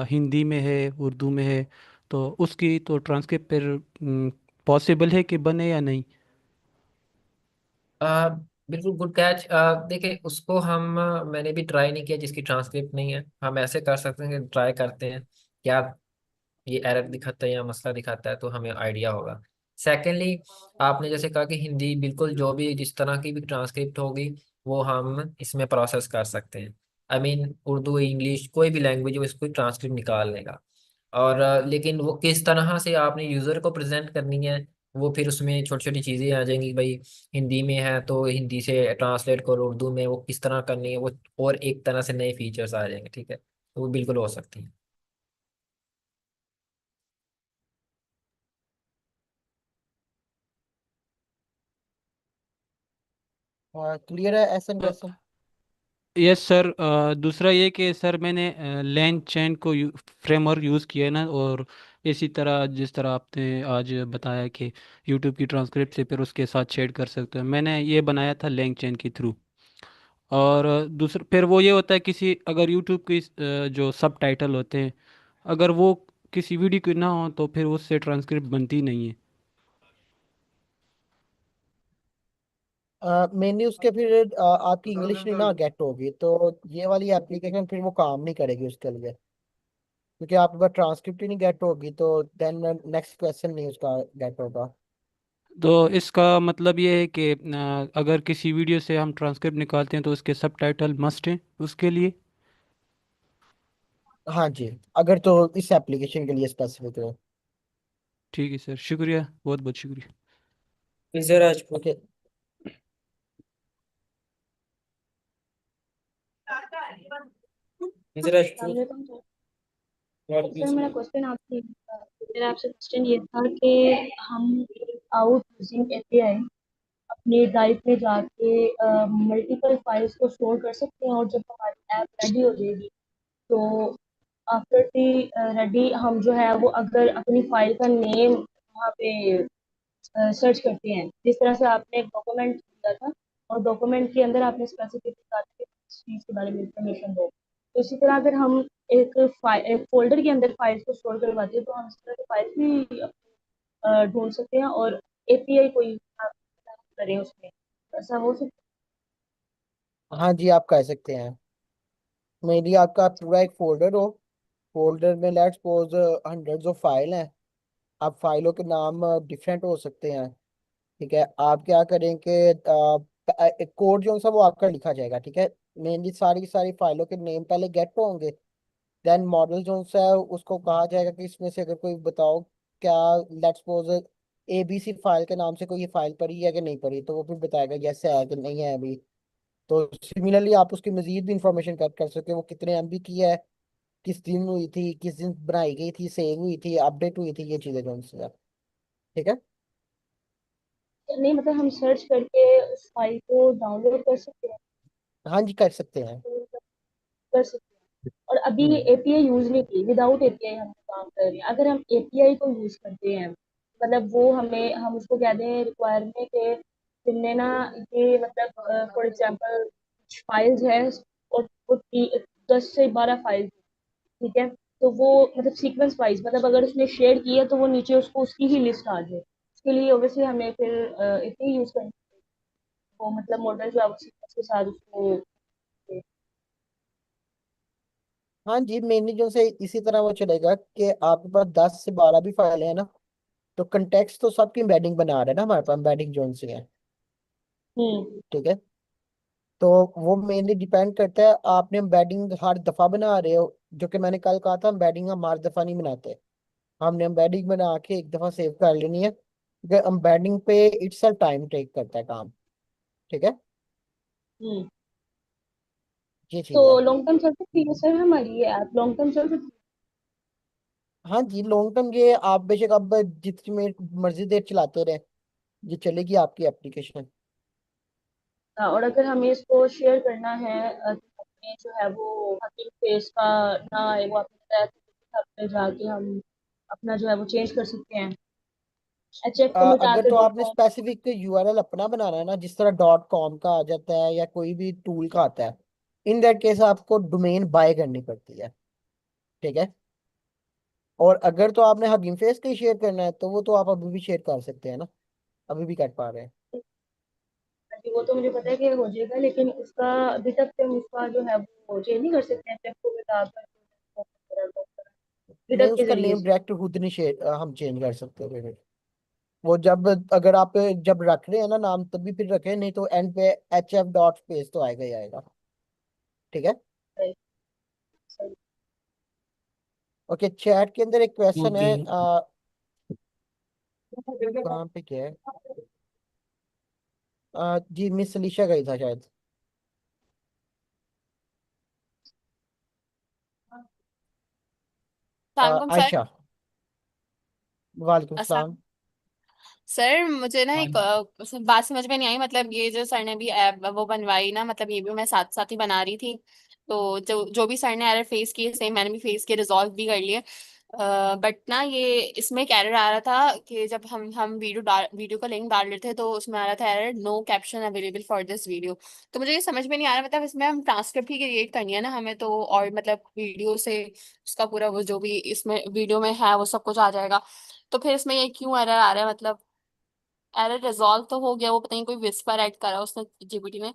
H: हिंदी में है, उर्दू में है, तो उसकी तो ट्रांसक्रिप्ट फिर पॉसिबल है कि बने या नहीं?
C: आ, बिल्कुल गुड कैच। देखिए उसको हम मैंने भी ट्राई नहीं किया जिसकी ट्रांसक्रिप्ट नहीं है। हम ऐसे कर सकते हैं कि ट्राई करते हैं क्या ये एरर दिखाता है या मसला दिखाता है, तो हमें आइडिया होगा। सेकेंडली, आपने जैसे कहा कि हिंदी, बिल्कुल जो भी जिस तरह की भी ट्रांसक्रिप्ट होगी वो हम इसमें प्रोसेस कर सकते हैं। आई मीन उर्दू, इंग्लिश, कोई भी लैंग्वेज वो इसको ट्रांसक्रिप्ट निकाल लेगा। और लेकिन वो किस तरह से आपने यूज़र को प्रेजेंट करनी है, वो फिर उसमें छोटी छोटी चीज़ें आ जाएंगी भाई। हिंदी में है तो हिंदी से ट्रांसलेट करो उर्दू में, वो किस तरह करनी है वो, और एक तरह से नए फीचर्स आ जाएंगे। ठीक है, तो वो बिल्कुल हो सकती है।
A: क्लियर है एहसन क्वेश्चन?
H: Yes sir. दूसरा ये कि सर मैंने लैंग चैन को फ्रेमवर्क यूज़ किया है ना, और इसी तरह जिस तरह आपने आज बताया कि यूट्यूब की ट्रांसक्रिप्ट से फिर उसके साथ शेयर कर सकते हैं, मैंने ये बनाया था लैंग चैन के थ्रू। और दूसरा फिर वो ये होता है, किसी अगर यूट्यूब की जो सब टाइटल होते हैं, अगर वो किसी वीडियो की ना हो तो फिर उससे ट्रांसक्रिप्ट बनती नहीं है।
A: मेनली उसके फिर आपकी इंग्लिश नहीं ना गेट होगी, तो ये वाली एप्लीकेशन फिर वो काम नहीं करेगी उसके लिए, क्योंकि आपके पास ट्रांसक्रिप्ट ही नहीं गेट होगी, तो देन नेक्स्ट क्वेश्चन नहीं उसका गेट होगा।
H: तो इसका मतलब ये है कि अगर किसी वीडियो से हम ट्रांसक्रिप्ट निकालते हैं तो उसके सब टाइटल मस्ट हैं उसके लिए।
A: हाँ जी, अगर तो इस एप्लीकेशन के लिए स्पेसिफिक है।
H: ठीक है सर, शुक्रिया, बहुत बहुत शुक्रिया।
C: विजय राजपूत।
A: ओके।
C: विजय राजपूत।
I: वालेकुम सर।
C: वालेकुम
I: सर मेरा
C: सलाम।
I: क्वेश्चन आपसे मेरा आपसे क्वेश्चन ये था कि हम आउट यूजिंग एपीआई अपनी ड्राइव में जाके मल्टीपल फाइल्स को स्टोर कर सकते हैं, और जब हमारी ऐप रेडी हो जाएगी तो आफ्टर दी रेडी हम जो है वो अगर अपनी फाइल का नेम वहाँ पे सर्च करते हैं, जिस तरह से आपने एक डॉक्यूमेंट दिया था और डॉक्यूमेंट के अंदर आपने स्पेसिफिक कहा था कि इस चीज़ के बारे में इंफॉर्मेशन दो, तो इसी तरह अगर हम एक फोल्डर के अंदर फाइल्स को स्टोर करवाते हैं तो हम इस तरह की फाइल्स भी ढूंढ सकते हैं और एपीआई को यूज करें उसमें, ऐसा हो सकता
A: हाँ जी, आप कह सकते हैं। मेनली आपका पूरा एक फोल्डर हो, फोल्डर में let's suppose hundreds of file हैं। आप फाइलों के नाम डिफरेंट हो सकते हैं। ठीक है, आप क्या करेंगे, एक कोड जो सा वो आपका लिखा जाएगा। ठीक है, मेनली सारी की सारी फाइलों के नेम पहले गेट होंगे। देन मॉडल जो सा है उसको कहा जाएगा कि इसमें से अगर कोई बताओ क्या, लेट्स सपोज एबीसी फाइल के नाम से कोई ये फाइल पड़ी है कि नहीं पड़ी, तो वो फिर बताएगा यस है कि नहीं है अभी। तो सिमिलरली आप उसकी मजीद भी इंफॉर्मेशन कर सकते हो, वो कितने एमबी की है, किस दिन हुई थी, किस दिन बनाई गई थी, सेव हुई थी, अपडेट हुई थी, ये चीजें जो उनसे है। ठीक है।
I: है। नहीं मतलब हम सर्च करके उस फाइल को डाउनलोड कर सकते हैं,
A: हाँ जी, कर सकते हैं।
I: कर सकते हैं। और अभी
A: हम्म।
I: एपीआई यूज नहीं की, विदाउट एपीआई हम काम कर रहे हैं, अगर हम एपीआई को यूज करते हैं मतलब वो हमें हम उसको कहते हैं रिक्वायरमेंट है तुमने ना ये मतलब फॉर एग्जांपल फाइल्स है और वो 10 से 12 फाइल्स, ठीक है, तो वो मतलब सीक्वेंस वाइज मतलब अगर उसने शेयर किया तो वो नीचे उसको उसकी ही लिस्ट आ जाए, उसके लिए ओब्वियसली हमें फिर एपीआई यूज करना है। वो मतलब मॉडल जो है वो सीक्वेंस के साथ उसको।
A: हाँ जी, मेनली जो से इसी तरह वो चलेगा कि आपके पास 10 से 12 भी फाइलें हैं ना, तो कंटेक्स्ट तो सबकी एम्बेडिंग बना रहे हैं ना हमारे पास, एम्बेडिंग जोन से है।
I: हम्म।
A: ठीक है, तो वो मेनली डिपेंड करता है आपने एम्बेडिंग हर दफा बना रहे हो। जो कि मैंने कल कहा था, एम्बेडिंग हम हर दफा नहीं बनाते। हमने एम्बेडिंग बना के एक दफा सेव कर लेनी है, क्योंकि एम्बेडिंग पे इट्सल्फ टाइम टेक करता है काम। ठीक है,
I: हम्म।
A: ये
I: तो
A: चीज है।
I: लॉन्ग टर्म चल सकती है सर हमारी ये ऐप लॉन्ग टर्म चल सकती
A: हाँ जी, लॉन्ग टर्म ये आप बेशक अब जितनी मर्जी देर चलाते रहे, ये चलेगी आपकी एप्लीकेशन।
I: है, और अगर हमें इसको शेयर करना है तो हमें जो है वो हकीम फेस का ना है, वो आपने बताया था कि हब पे जाके हम अपना जो है वो चेंज कर सकते हैं, HF को मिटा
A: अगर
I: के
A: तो
I: डॉट
A: आपने
I: कॉम।
A: स्पेसिफिक यूआरएल अपना बनाना है ना, जिस तरह डॉट कॉम का आ जाता है या कोई भी टूल का आता है, इन दैट केस आपको डोमेन बाय करनी पड़ती है। ठीक है। और अगर तो आपने हगिंग फेस का ही शेयर करना है तो वो तो आप अभी भी शेयर कर सकते हैं ना, अभी भी कर पा रहे हैं।
I: वो तो मुझे पता है कि हो जाएगा, लेकिन उसका अभी तक हम उसका जो है वो चेंज नहीं कर सकते हैं, HF को मिटा कर अभी
A: नहीं,
I: तक के
A: उसका
I: जरिए
A: नेम
I: से।
A: डायरेक्ट खुद नहीं शेयर हम चेंज कर सकते हैं। वो जब अगर आप जब रख रहे हैं ना नाम तभी फिर रखें, नहीं तो एंड पे HF डॉट स्पेस तो आएगा ही आएगा। ठीक है। ओके, चैट के अंदर एक क्वेश्चन
H: ओके।
A: है, कहाँ पे क्या है, जी मिस अलीशा का ही था शायद।
J: सलामकुम सर।
A: आयशा। वालेकुम
J: अस्सलाम।
A: सलाम।
J: सर मुझे ना
H: हाँ
J: एक बात समझ में नहीं आई, मतलब ये जो सर ने भी ऐप वो बनवाई ना, मतलब ये भी मैं साथ साथ ही बना रही थी। तो जो जो भी सर ने एरर फेस किए सेम मैंने भी फेस किए, रिजॉल्व भी कर लिए। बट ना ये इसमें एक एरर आ रहा था कि जब हम वीडियो का लिंक डाल रहे थे तो उसमें आ रहा था error no caption available for this video. तो मुझे ये समझ में नहीं आ रहा, मतलब इसमें हम ट्रांसक्रिप्ट ही क्रिएट करनी है ना हमें, तो और मतलब वीडियो से उसका पूरा वो जो भी इसमें वीडियो में है वो सब कुछ आ जाएगा। तो फिर इसमें ये क्यों एरर आ रहा है, मतलब एरर रिजॉल्व तो हो गया, वो पता नहीं कोई विस्पर ऐड करा उसने जीपीटी में,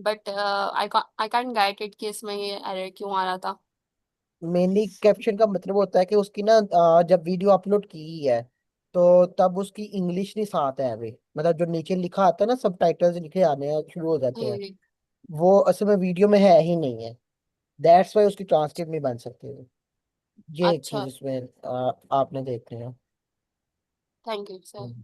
J: but I can't get it कि इसमें ये एरर क्यों आ रहा था।
A: मेनली कैप्शन का मतलब होता है कि उसकी ना जब वीडियो अपलोड की है तो तब उसकी इंग्लिश नहीं साथ है अभी, मतलब जो नीचे लिखा आता है ना, सब टाइटल्स लिखे आने हैं शुरू हो जाते हैं,
J: हम्म।
A: वो असल में वीडियो में है ही नहीं है। दैट्स वाई उसकी ट्रांसक्रिप्ट नहीं बन सकती है। ये एक चीज
J: अच्छा।
A: इसमें आपने देखनी है।
J: Thank you sir.
A: Hmm.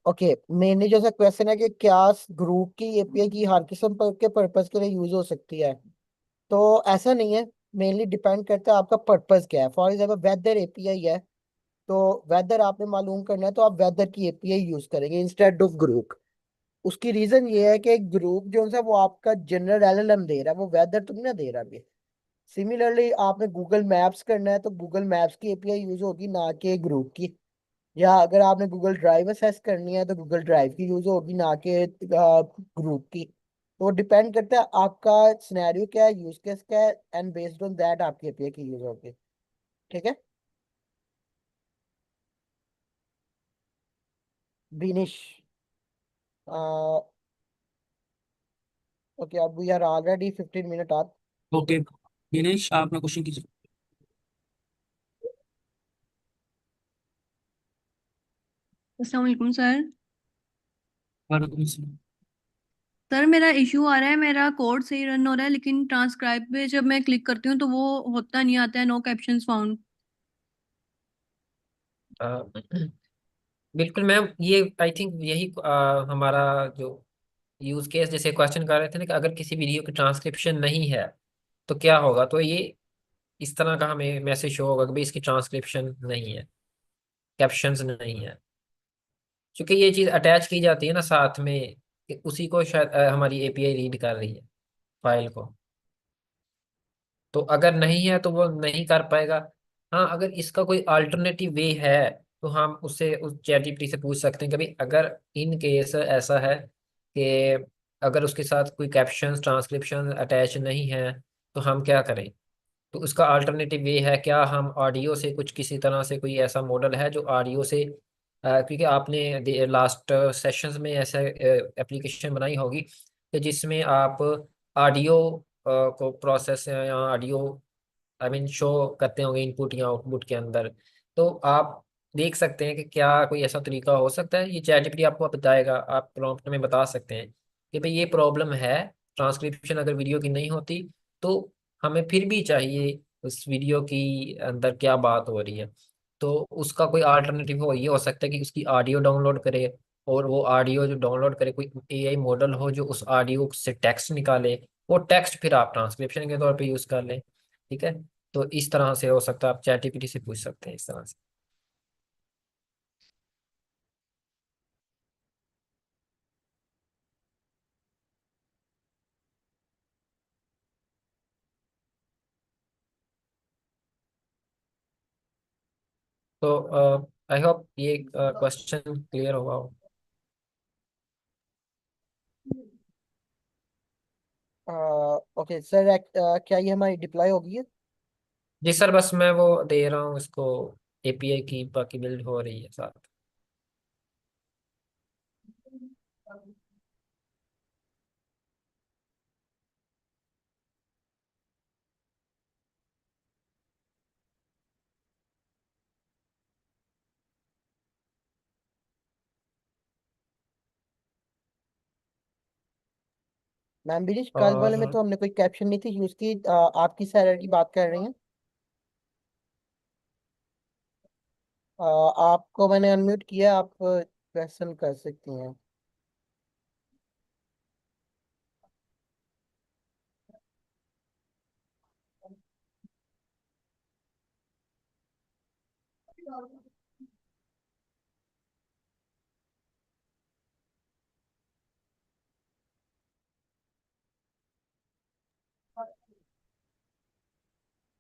A: Okay, mainly जैसा क्वेश्चन है कि क्या ग्रुप की एपीआई की हर किस्म के पर्पस के लिए यूज हो सकती है, तो ऐसा नहीं है। मेनली डिपेंड करता है आपका पर्पस क्या है। फॉर एग्जाम्पल वेदर एपीआई है, तो वेदर आपने मालूम करना है तो आप वेदर की एपीआई यूज करेंगे इंस्टेड ऑफ ग्रुप। उसकी रीजन ये है कि ग्रुप जो है वो आपका जनरल एलएलएम दे रहा है, वो वेदर तुम ना दे रहा है। सिमिलरली आपने गूगल मैप्स करना है तो गूगल मैप्स की एपीआई यूज होगी, ना कि ग्रुप की। या अगर आपने गूगल ड्राइव असेस करनी है तो गूगल ड्राइव की यूज होगी, ना कि ग्रुप की। तो डिपेंड करता है आपका सिनेरियो क्या है, यूज केस क्या है, एंड बेस्ड ऑन दैट आपकी एपीआई की यूज होगी। ठीक है। बिनिश। ओके, अब we are already 15 minute are.
H: Okay, Dinesh आप अपना क्वेश्चन कीजिए।
K: अस्सलाम वालेकुम सर।
H: वालेकुम सलाम।
K: सर मेरा इशू आ रहा है, मेरा कोड सही रन हो रहा है लेकिन ट्रांसक्राइब पे जब मैं क्लिक करती हूँ तो वो होता नहीं, आता है नो कैप्शंस फाउंड।
C: अ, बिल्कुल मैम, ये आई थिंक यही हमारा जो यूज केस जैसे क्वेश्चन कर रहे थे ना कि अगर किसी वीडियो की ट्रांसक्रिप्शन नहीं है तो क्या होगा, तो ये इस तरह का हमें मैसेज शो होगा कि भाई इसकी ट्रांसक्रिप्शन नहीं है, कैप्शंस नहीं है। क्योंकि ये चीज़ अटैच की जाती है ना साथ में, कि उसी को शायद हमारी एपीआई रीड कर रही है फाइल को। तो अगर नहीं है तो वो नहीं कर पाएगा। हाँ, अगर इसका कोई अल्टरनेटिव वे है तो हम उससे उस चैट जीपीटी से पूछ सकते हैं कि भाई अगर इन केस ऐसा है कि अगर उसके साथ कोई कैप्शन ट्रांसक्रिप्शन अटैच नहीं है तो हम क्या करें। तो उसका अल्टरनेटिव वे है, क्या हम ऑडियो से कुछ किसी तरह से कोई ऐसा मॉडल है जो ऑडियो से क्योंकि आपने लास्ट सेशंस में ऐसा एप्लीकेशन बनाई होगी कि जिसमें आप ऑडियो को प्रोसेस या ऑडियो आई मीन शो करते होंगे इनपुट या आउटपुट के अंदर। तो आप देख सकते हैं कि क्या कोई ऐसा तरीका हो सकता है। ये चैट जीपीटी आपको बताएगा, आप प्रॉम्प्ट में बता सकते हैं कि भाई ये प्रॉब्लम है, ट्रांसक्रिप्शन अगर वीडियो की नहीं होती तो हमें फिर भी चाहिए उस वीडियो की अंदर क्या बात हो रही है। तो उसका कोई अल्टरनेटिव हो, ये हो सकता है कि उसकी ऑडियो डाउनलोड करे, और वो ऑडियो जो डाउनलोड करे कोई एआई मॉडल हो जो उस ऑडियो से टेक्स्ट निकाले, वो टेक्स्ट फिर आप ट्रांसक्रिप्शन के तौर पे यूज कर लें। ठीक है। तो इस तरह से हो सकता है, आप चैट जीपीटी से पूछ सकते हैं इस तरह से। तो आई होप ये क्वेश्चन क्लियर होगा।
A: ओके सर, क्या ये हमारी डिप्लॉय होगी है?
C: जी सर, बस मैं वो दे रहा हूँ इसको, एपीआई की बाकी बिल्ड हो रही है साथ।
A: मैम बिलिश, कल वाले में
C: और
A: तो हमने कोई कैप्शन नहीं थी यूज की। आपकी सैलरी की बात कर रही हैं? आपको मैंने अनम्यूट किया, आप क्वेश्चन कर सकती हैं।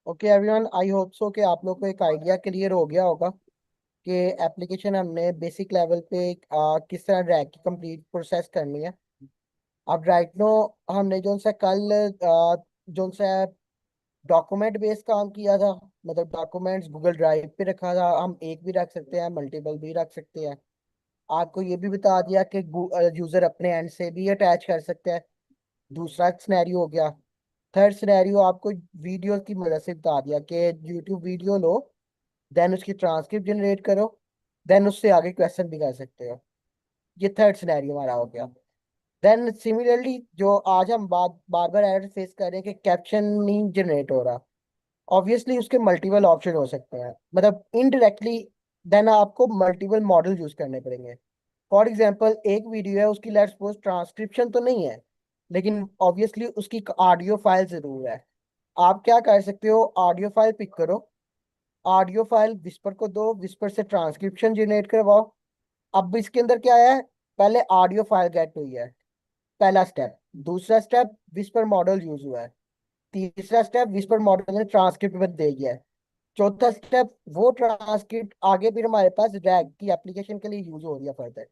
A: Okay everyone, I hope so कि आप लोग को एक आइडिया क्लियर हो गया होगा कि एप्लीकेशन हमने बेसिक लेवल पे किस तरह रैक की कंप्लीट प्रोसेस करनी है। अब राइट नो हमने जो सा कल जो सा डॉक्यूमेंट बेस्ड काम किया था, मतलब डॉक्यूमेंट्स गूगल ड्राइव पे रखा था। हम एक भी रख सकते हैं, मल्टीपल भी रख सकते हैं। आपको ये भी बता दिया कि यूजर अपने एंड से भी अटैच कर सकते हैं। दूसरा सिनेरियो हो गया। थर्ड सिनेरियो आपको वीडियो की मदद से बता दिया कि यूट्यूब वीडियो लो, देन उसकी ट्रांसक्रिप्ट जनरेट करो, देन उससे आगे क्वेश्चन भी कर सकते हो। ये थर्ड सिनेरियो हमारा हो गया। देन सिमिलरली जो आज हम बार बार एरर फेस कर रहे हैं कि कैप्शन नहीं जनरेट हो रहा, ऑब्वियसली उसके मल्टीपल ऑप्शन हो सकते हैं, मतलब इनडायरेक्टली। देन आपको मल्टीपल मॉडल यूज करने पड़ेंगे। फॉर एग्जाम्पल, एक वीडियो है, उसकी लेट्स सपोज ट्रांसक्रिप्शन तो नहीं है, लेकिन ऑब्वियसली उसकी ऑडियो फाइल जरूर है। आप क्या कर सकते हो, ऑडियो फाइल पिक करो, ऑडियो फाइल विस्पर को दो, विस्पर से ट्रांसक्रिप्शन जनरेट करवाओ। अब इसके अंदर क्या है, पहले ऑडियो फाइल गेट हुई है, पहला स्टेप। दूसरा स्टेप, विस्पर मॉडल यूज हुआ है। तीसरा स्टेप, विस्पर मॉडल ने ट्रांसक्रिप्ट में दे दिया है। चौथा स्टेप, वो ट्रांसक्रिप्ट आगे फिर हमारे पास रैग की एप्लीकेशन के लिए यूज हो रही है फर्दर।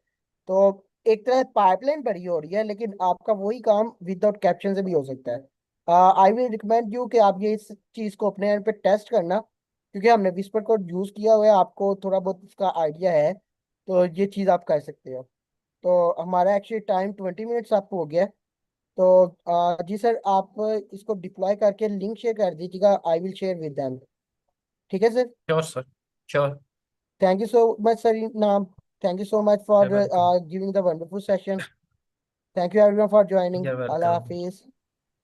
A: तो एक तरह पाइपलाइन बड़ी हो रही है, लेकिन आपका वही काम विदाउट कैप्शन से भी हो सकता है। आई विल रिकमेंड यू कि आप ये इस चीज को अपने एंड पे टेस्ट करना, क्योंकि हमने विस्पर को यूज किया हुआ है, आपको थोड़ा बहुत इसका आइडिया है, तो ये चीज आप कर सकते हो। तो हमारा एक्चुअली टाइम 20 मिनट्स अप हो गया है। तो जी सर, आप इसको डिप्लॉय करके लिंक शेयर कर दीजिएगा, I will share with them. ठीक है sir?
C: Sure sir, sure.
A: Thank you so much sir नाम, thank you so much for
C: You're welcome.
A: Giving the wonderful session. Thank you everyone for joining.
C: You're
A: अल्लाह
C: welcome.
A: हाफिज।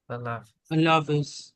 C: Allah.
H: अल्लाह हाफिज।